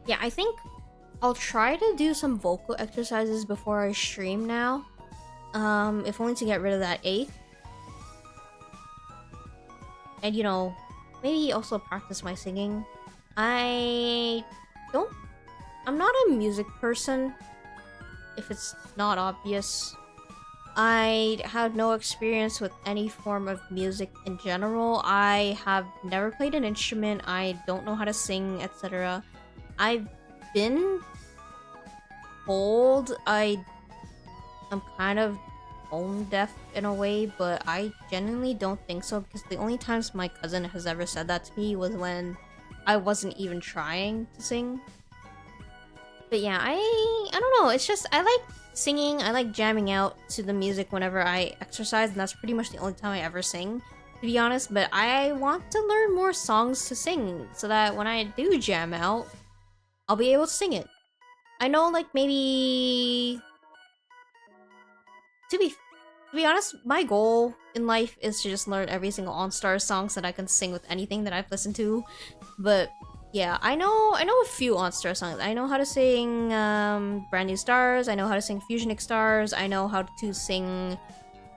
yeah, I think I'll try to do some vocal exercises before I stream now. If only to get rid of that ache. And, you know, maybe also practice my singing. I'm not a music person, if it's not obvious. I have no experience with any form of music in general. I have never played an instrument. I don't know how to sing, etc. I've been told I'm kind of tone deaf in a way, but I genuinely don't think so, because the only times my cousin has ever said that to me was when I wasn't even trying to sing. But yeah, I don't know, it's just I like singing, I like jamming out to the music whenever I exercise, and that's pretty much the only time I ever sing, to be honest. But I want to learn more songs to sing so that when I do jam out, I'll be able to sing it. I know, like, maybe to be honest, my goal in life is to just learn every single OnStar song so that I can sing with anything that I've listened to. But yeah, I know a few OnStar songs. I know how to sing Brand New Stars, I know how to sing Fusionic Stars, I know how to sing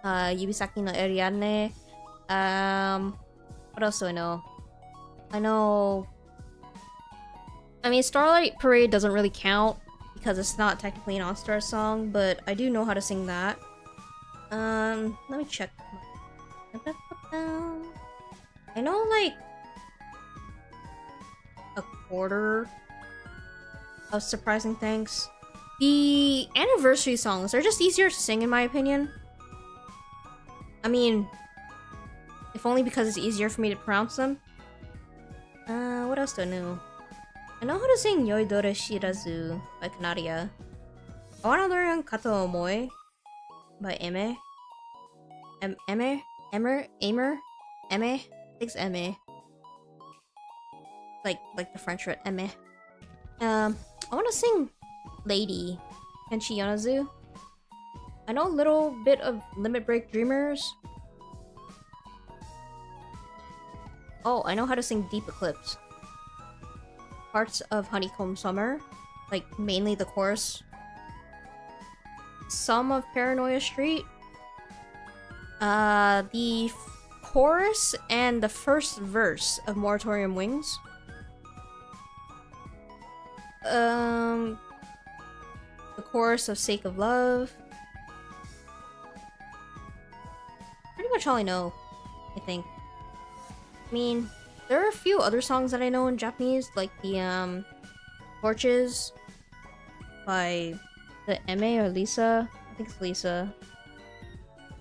Yubisaki no Ariadne. What else do I know? I mean, Starlight Parade doesn't really count because it's not technically an OnStar song, but I do know how to sing that. Let me check. I know, like, a quarter of Surprising Thanks. The anniversary songs are just easier to sing, in my opinion. I mean, if only because it's easier for me to pronounce them. What else do I know? I know how to sing Yoidore Shirazu by Kanaria. I wanna learn Kato Omoe by Eme. Eme? I think it's Eme. Like the French word Eme. I wanna sing Lady, Kenshi Yonazu. I know a little bit of Limit Break Dreamers. Oh, I know how to sing Deep Eclipse. Parts of Honeycomb Summer, like mainly the chorus. Some of Paranoia Street. The chorus and the first verse of Moratorium Wings. The chorus of Sake of Love. Pretty much all I know, I think. I mean, there are a few other songs that I know in Japanese, like the Torches by the Eme or Lisa. I think it's Lisa.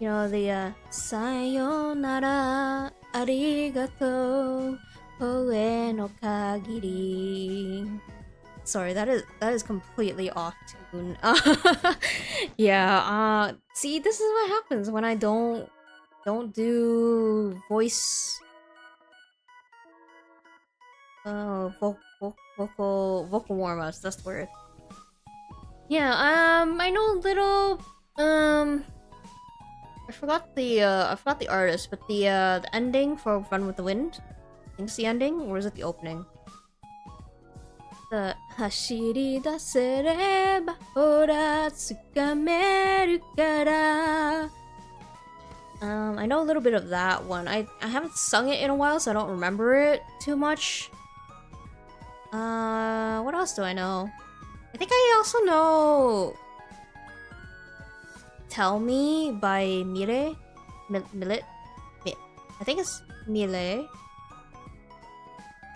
You know, the Sayonara Arigato Koe no Kagiri. Sorry, that is completely off tune. Yeah, see, this is what happens when I don't don't do voice... vocal warm-ups, that's the word. Yeah, I know a little, I forgot the artist, but the ending for Run with the Wind. I think it's the ending, or is it the opening? The Hashiri dasereba hora tsukameru kara. I know a little bit of that one. I haven't sung it in a while, so I don't remember it too much. What else do I know? I think I also know Tell Me by Mire. Millet? I think it's Mire.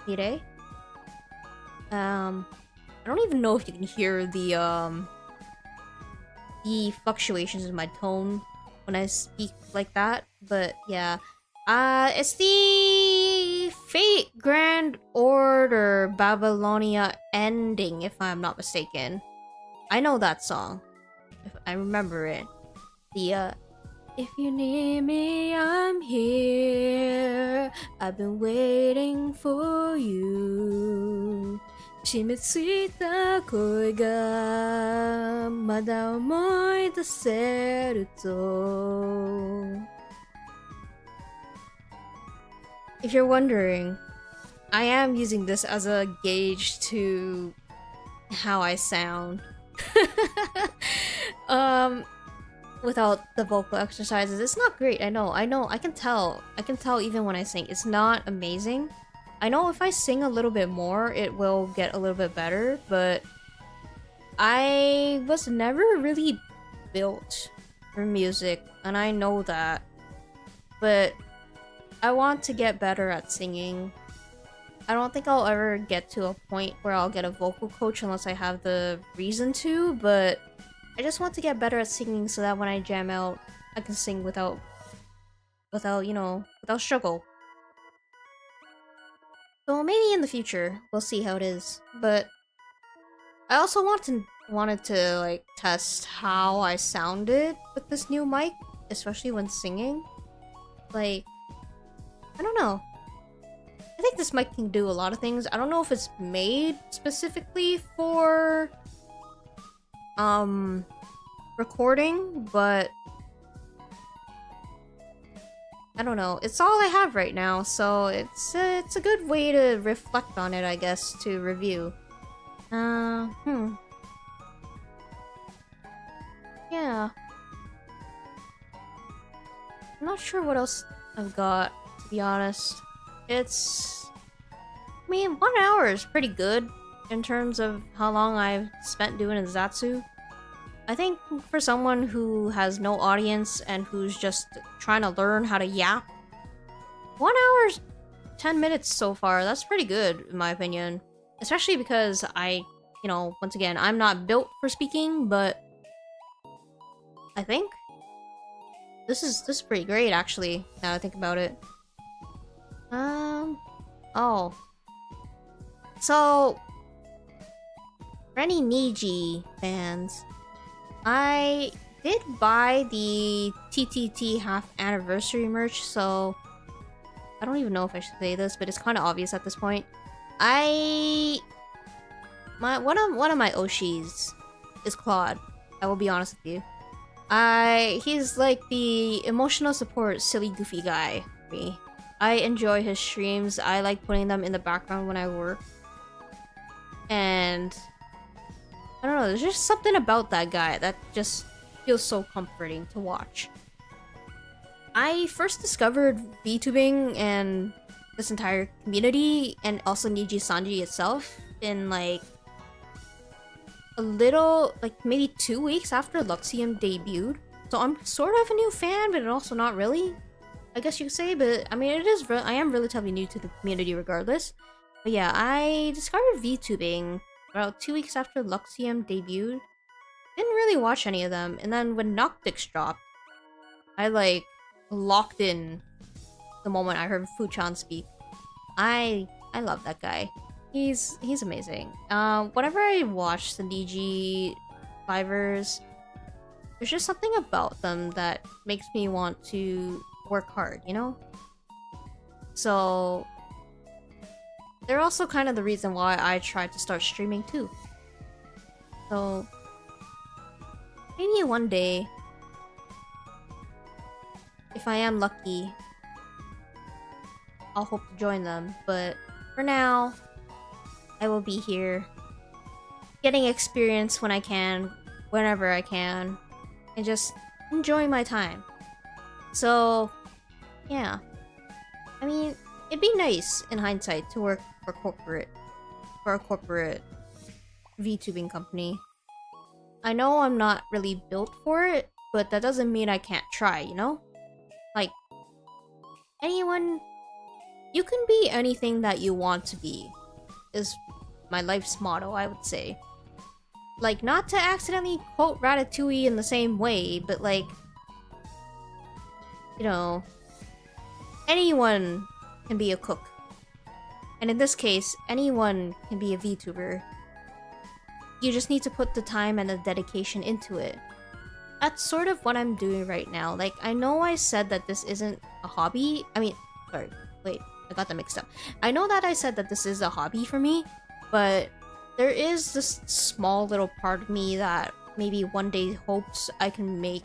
Mire? I don't even know if you can hear the fluctuations in my tone when I speak like that, but yeah. It's the Fate Grand Order Babylonia ending, if I'm not mistaken. I know that song. If I remember it. The, if you need me, I'm here. I've been waiting for you. 締めついた声がまだ思い出せると If you're wondering, I am using this as a gauge to how I sound. Without the vocal exercises, it's not great. I know, I can tell even when I sing. It's not amazing. I know if I sing a little bit more, it will get a little bit better, but I was never really built for music, and I know that. But I want to get better at singing. I don't think I'll ever get to a point where I'll get a vocal coach unless I have the reason to, but I just want to get better at singing so that when I jam out, I can sing without struggle. So maybe in the future, we'll see how it is. But I also wanted to like test how I sounded with this new mic, especially when singing. Like, I don't know. I think this mic can do a lot of things. I don't know if it's made specifically for recording, but I don't know. It's all I have right now, so it's a good way to reflect on it, I guess, to review. Yeah. I'm not sure what else I've got, to be honest. I mean, 1 hour is pretty good in terms of how long I've spent doing a Zatsu. I think for someone who has no audience and who's just trying to learn how to yap, 1 hour, 10 minutes so far, that's pretty good in my opinion. Especially because once again, I'm not built for speaking, but I think this is pretty great actually, now that I think about it. Oh. So, for any Niji fans, I did buy the TTT half anniversary merch, so I don't even know if I should say this, but it's kind of obvious at this point. One of my Oshis is Claude. I will be honest with you. He's like the emotional support, silly, goofy guy for me. I enjoy his streams. I like putting them in the background when I work. And I don't know, there's just something about that guy that just feels so comforting to watch. I first discovered VTubing and this entire community, and also Niji Sanji itself, in like a little, like maybe 2 weeks after Luxium debuted. So I'm sort of a new fan, but also not really, I guess you could say. But I mean, I am relatively new to the community regardless. But yeah, I discovered VTubing about 2 weeks after Luxium debuted. Didn't really watch any of them, and then when Noctix dropped, I like locked in the moment I heard Fuchan speak. I love that guy. He's amazing. Whenever I watch the Niji Fivers, there's just something about them that makes me want to work hard, you know? So they're also kind of the reason why I tried to start streaming too. So maybe one day, if I am lucky, I'll hope to join them. But for now, I will be here, getting experience when I can, whenever I can, and just enjoying my time. So, yeah. I mean, it'd be nice in hindsight to work for a corporate VTubing company. I know I'm not really built for it, but that doesn't mean I can't try, you know? Like, anyone, you can be anything that you want to be, is my life's motto, I would say. Like, not to accidentally quote Ratatouille in the same way, but like, you know, anyone can be a cook. And in this case, anyone can be a VTuber. You just need to put the time and the dedication into it. That's sort of what I'm doing right now. Like, I know I said that this isn't a hobby. I mean, sorry, wait, I got that mixed up. I know that I said that this is a hobby for me, but there is this small little part of me that maybe one day hopes I can make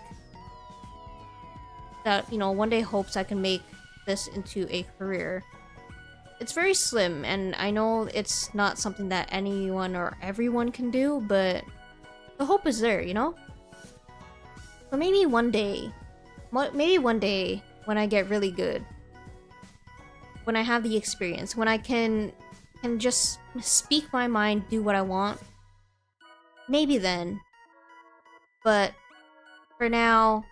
this into a career. It's very slim, and I know it's not something that anyone or everyone can do, but the hope is there, you know? So maybe one day when I get really good, when I have the experience, when I can just speak my mind, do what I want, maybe then. But for now,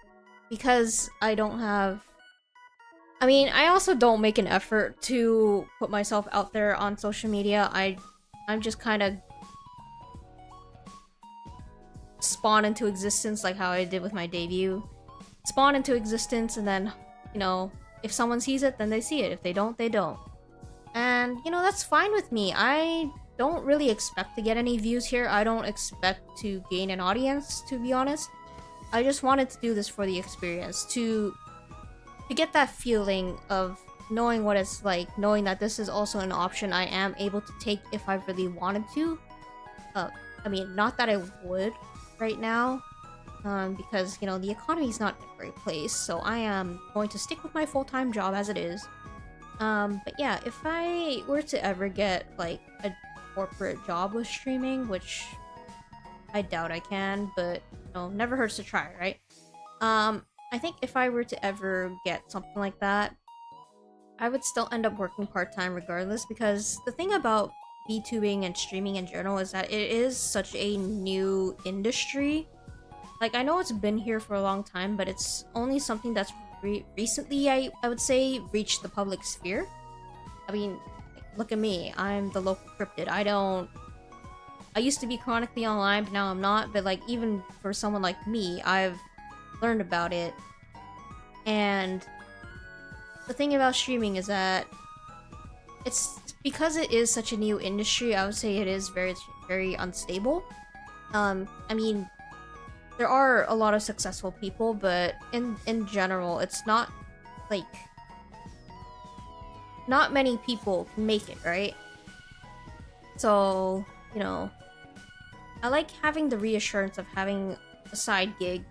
because I don't have... I mean, I also don't make an effort to put myself out there on social media. I'm just kind of spawn into existence like how I did with my debut. Spawn into existence, and then, you know, if someone sees it, then they see it. If they don't, they don't. And, you know, that's fine with me. I don't really expect to get any views here. I don't expect to gain an audience, to be honest. I just wanted to do this for the experience, to get that feeling of knowing what it's like, knowing that this is also an option I am able to take if I really wanted to. I mean, not that I would right now, because, you know, the economy's not in a great place, so I am going to stick with my full-time job as it is. But yeah, if I were to ever get, like, a corporate job with streaming, which I doubt I can, but, you know, never hurts to try, right? I think if I were to ever get something like that, I would still end up working part-time regardless, because the thing about VTubing and streaming in general is that it is such a new industry. Like, I know it's been here for a long time, but it's only something that's recently, I would say, reached the public sphere. I mean, look at me. I'm the local cryptid. I used to be chronically online, but now I'm not. But, like, even for someone like me, I've learned about it. And the thing about streaming is that it's because it is such a new industry. I would say it is very, very unstable. I mean, there are a lot of successful people, but in general, it's not like, not many people can make it, right? So, you know, I like having the reassurance of having a side gig,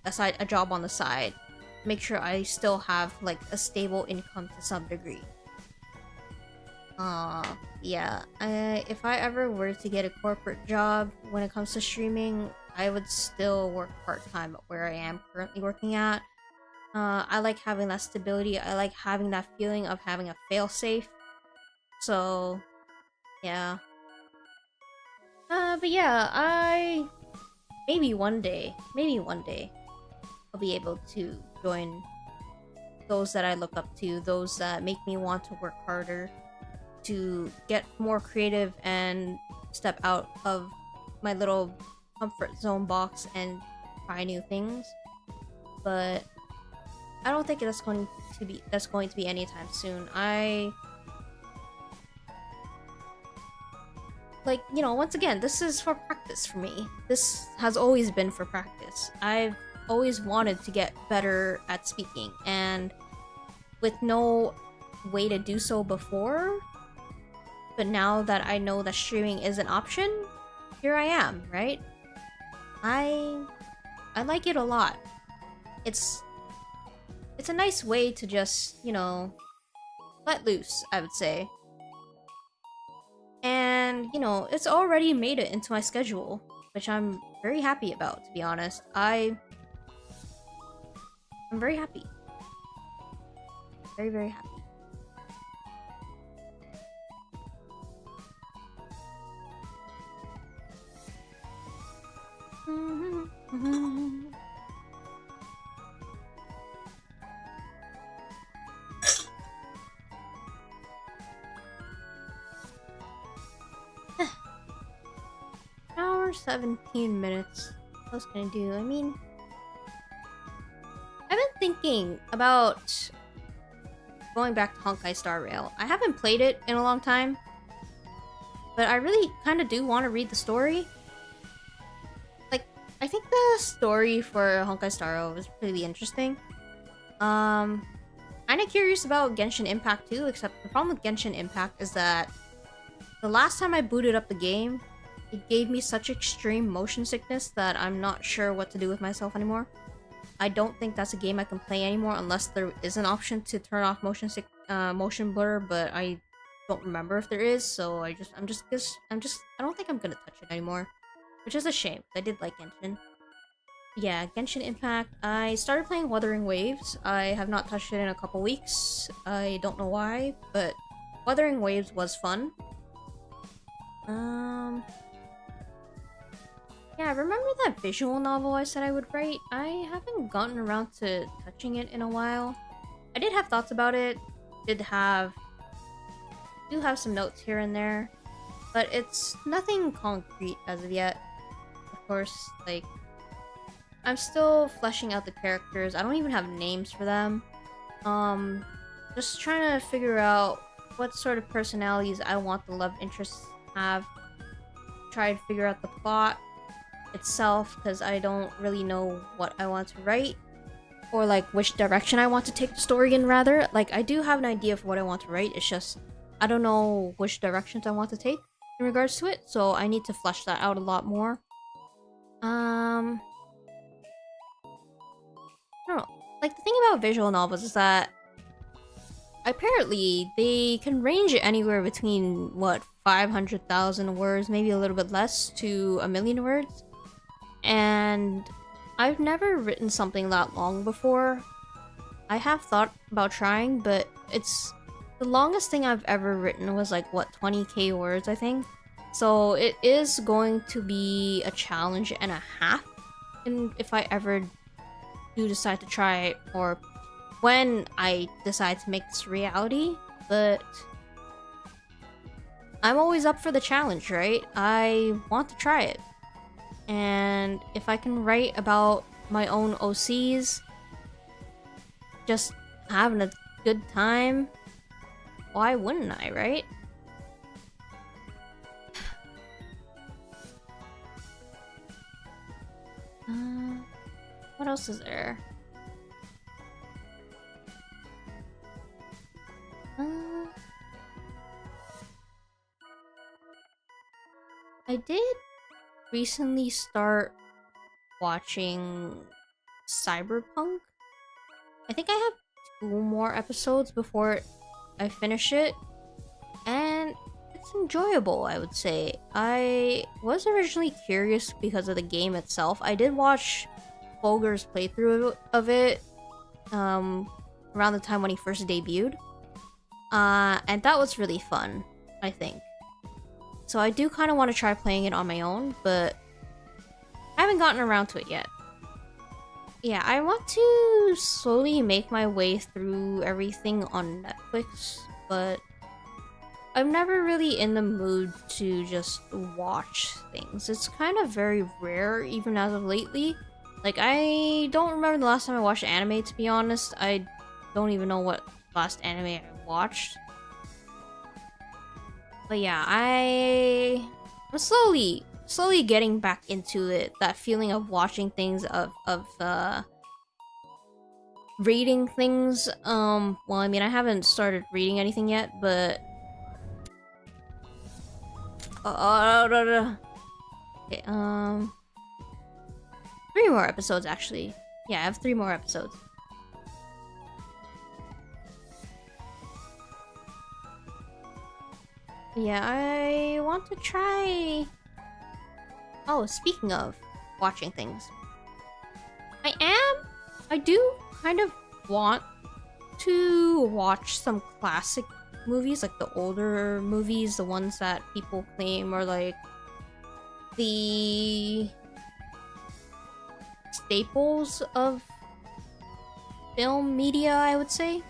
a job on the side, make sure I still have like a stable income to some degree. Yeah, if I ever were to get a corporate job when it comes to streaming, I would still work part-time where I am currently working at. I like having that stability. I like having that feeling of having a fail-safe. So, yeah. But yeah, maybe one day, I'll be able to join those that I look up to, those that make me want to work harder, to get more creative and step out of my little comfort zone box and try new things. But I don't think that's going to be anytime soon. Like, you know, once again, this is for practice for me. This has always been for practice. I've always wanted to get better at speaking, and with no way to do so before, but now that I know that streaming is an option, here I am, right? I like it a lot. It's a nice way to just, you know, let loose, I would say. And, you know, it's already made it into my schedule, which I'm very happy about, to be honest. I'm very happy. Very, very happy. Hour 17 minutes. What else can I do? I mean, I've been thinking about going back to Honkai Star Rail. I haven't played it in a long time, but I really kind of do want to read the story. Like, I think the story for Honkai Star Rail was really interesting. Kind of curious about Genshin Impact too, except the problem with Genshin Impact is that the last time I booted up the game, it gave me such extreme motion sickness that I'm not sure what to do with myself anymore. I don't think that's a game I can play anymore unless there is an option to turn off motion blur, but I don't remember if there is, so I don't think I'm gonna touch it anymore, which is a shame. I did like Genshin. Yeah, Genshin Impact. I started playing Wuthering Waves. I have not touched it in a couple weeks. I don't know why, but Wuthering Waves was fun. Yeah, remember that visual novel I said I would write? I haven't gotten around to touching it in a while. I did have thoughts about it. Do have some notes here and there, but it's nothing concrete as of yet. Of course, like, I'm still fleshing out the characters. I don't even have names for them. Just trying to figure out what sort of personalities I want the love interests to have. Try to figure out the plot itself, because I don't really know what I want to write, or like which direction I want to take the story in, rather. Like, I do have an idea for what I want to write, it's just I don't know which directions I want to take in regards to it, so I need to flesh that out a lot more. I don't know. Like, the thing about visual novels is that apparently they can range anywhere between, what, 500,000 words, maybe a little bit less, to 1,000,000 words. And I've never written something that long before. I have thought about trying, but it's the longest thing I've ever written was like, what, 20k words, I think. So it is going to be a challenge and a half, and if I ever do decide to try it, or when I decide to make this reality. But I'm always up for the challenge, right? I want to try it. And if I can write about my own OCs, just having a good time, why wouldn't I, right? What else is there? I did recently start watching Cyberpunk. I think I have 2 more episodes before I finish it, and it's enjoyable, I would say. I was originally curious because of the game itself. I did watch Folger's playthrough of it around the time when he first debuted, and that was really fun, I think. So I do kind of want to try playing it on my own, but I haven't gotten around to it yet. Yeah, I want to slowly make my way through everything on Netflix, but I'm never really in the mood to just watch things. It's kind of very rare, even as of lately. Like, I don't remember the last time I watched anime, to be honest. I don't even know what last anime I watched. But yeah, I'm slowly slowly getting back into it. That feeling of watching things, of reading things. Well, I mean, I haven't started reading anything yet, but okay, 3 more episodes actually. Yeah, I have 3 more episodes. Yeah, I want to try. Oh, speaking of watching things, I do kind of want to watch some classic movies, like the older movies, the ones that people claim are like the staples of film media, I would say.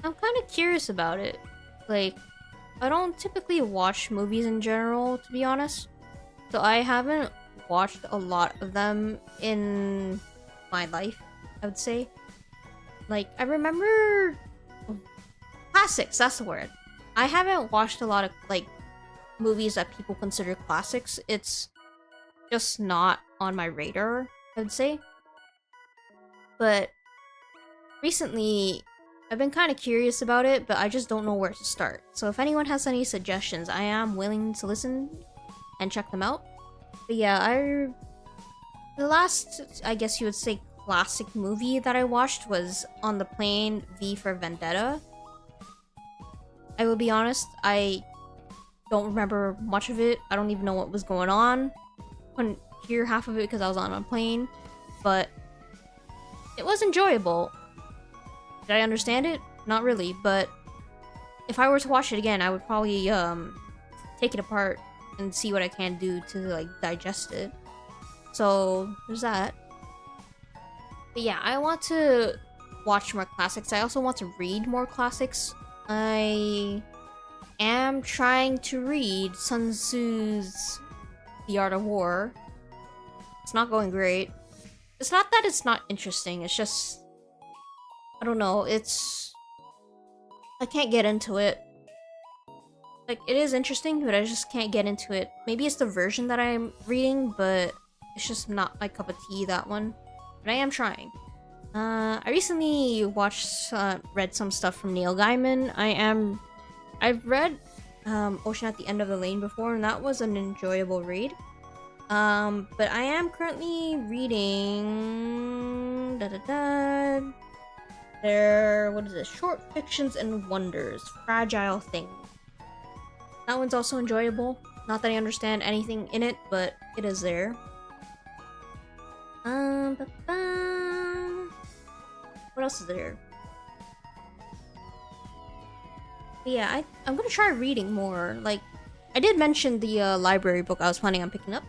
I'm kind of curious about it. Like, I don't typically watch movies in general, to be honest. So I haven't watched a lot of them in my life, I would say. Like, I remember classics, that's the word. I haven't watched a lot of, like, movies that people consider classics. It's just not on my radar, I would say. But recently, I've been kind of curious about it, but I just don't know where to start. So if anyone has any suggestions, I am willing to listen and check them out. But yeah, the last, I guess you would say, classic movie that I watched was On the Plane, V for Vendetta. I will be honest, I don't remember much of it. I don't even know what was going on. Couldn't hear half of it because I was on a plane, but it was enjoyable. Did I understand it? Not really, but if I were to watch it again, I would probably take it apart and see what I can do to like digest it. So there's that. But yeah, I want to watch more classics. I also want to read more classics. I am trying to read Sun Tzu's The Art of War. It's not going great. It's not that it's not interesting, it's just, I don't know, I can't get into it. Like, it is interesting, but I just can't get into it. Maybe it's the version that I'm reading, but it's just not my cup of tea, that one. But I am trying. I recently read some stuff from Neil Gaiman. I've read Ocean at the End of the Lane before, and that was an enjoyable read. But I am currently reading what is it? Short Fictions and Wonders, Fragile Things. That one's also enjoyable. Not that I understand anything in it, but it is there. What else is there? But yeah, I'm gonna try reading more. Like, I did mention the library book I was planning on picking up.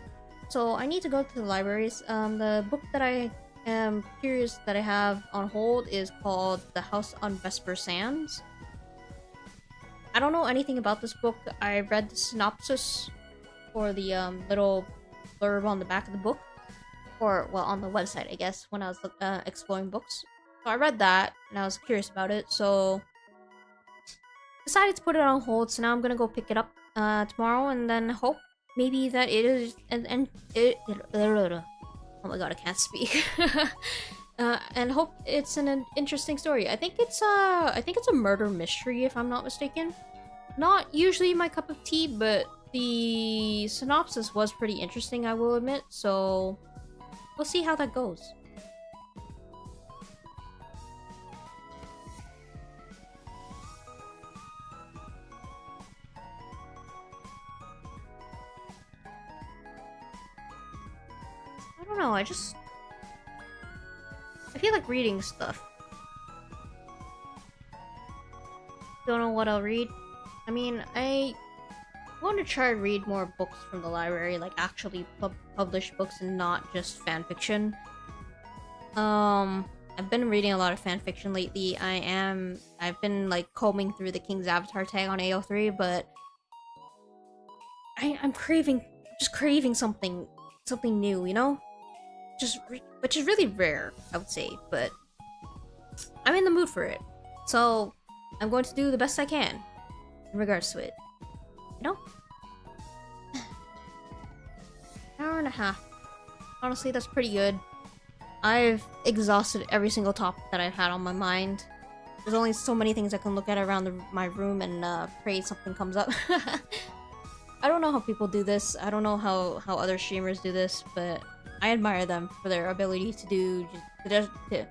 So I need to go to the libraries. The book that I am curious that I have on hold is called The House on Vesper Sands. I don't know anything about this book. I read the synopsis or the little blurb on the back of the book. Or, well, on the website, I guess, when I was exploring books. So I read that, and I was curious about it, so decided to put it on hold, so now I'm gonna go pick it up tomorrow, and then hope maybe that it is, oh my god, I can't speak. And hope it's an interesting story. I think it's a murder mystery, if I'm not mistaken. Not usually my cup of tea, but the synopsis was pretty interesting, I will admit, so we'll see how that goes. I don't know, I feel like reading stuff. Don't know what I'll read. I mean, I want to try to read more books from the library, like actually published books and not just fanfiction. I've been reading a lot of fanfiction lately. I've been like combing through the King's Avatar tag on AO3, but I'm just craving something new, you know? Which is really rare, I would say, but I'm in the mood for it. So I'm going to do the best I can in regards to it. You know? hour and a half. Honestly, that's pretty good. I've exhausted every single topic that I've had on my mind. There's only so many things I can look at around my room and pray something comes up. I don't know how people do this. I don't know how other streamers do this, but I admire them for their ability to do to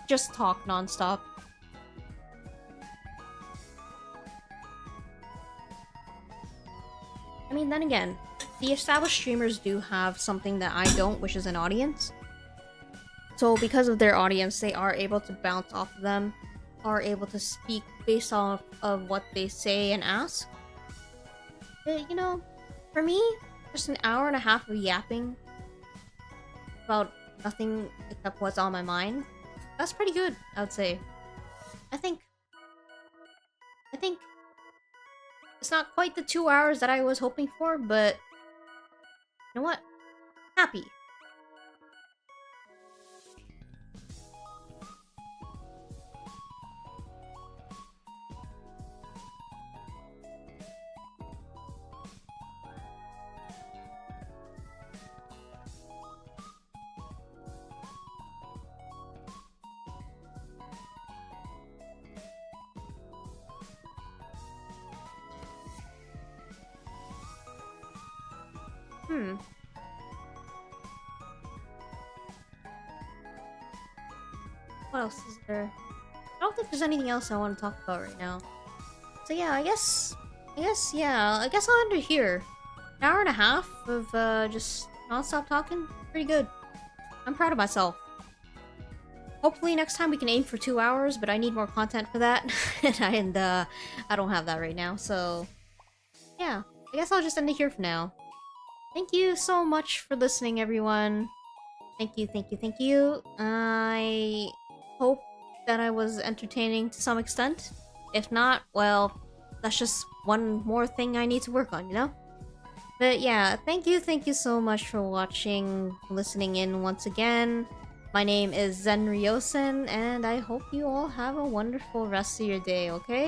just talk nonstop. I mean, then again, the established streamers do have something that I don't, which is an audience. So because of their audience, they are able to bounce off of them, are able to speak based off of what they say and ask. But, you know, for me, just an hour and a half of yapping about nothing except what's on my mind, that's pretty good, I would say. I think it's not quite the 2 hours that I was hoping for, but you know what? Happy. What else is there? I don't think there's anything else I want to talk about right now. So yeah, I guess I'll end it here. An hour and a half of just non-stop talking. Pretty good. I'm proud of myself. Hopefully next time we can aim for 2 hours, but I need more content for that. and I don't have that right now, so yeah. I guess I'll just end it here for now. Thank you so much for listening, everyone. Thank you. I hope that I was entertaining to some extent. If not, well, that's just one more thing I need to work on, you know? But yeah, thank you so much for watching, listening in once again. My name is Zen Ryosen, and I hope you all have a wonderful rest of your day, okay?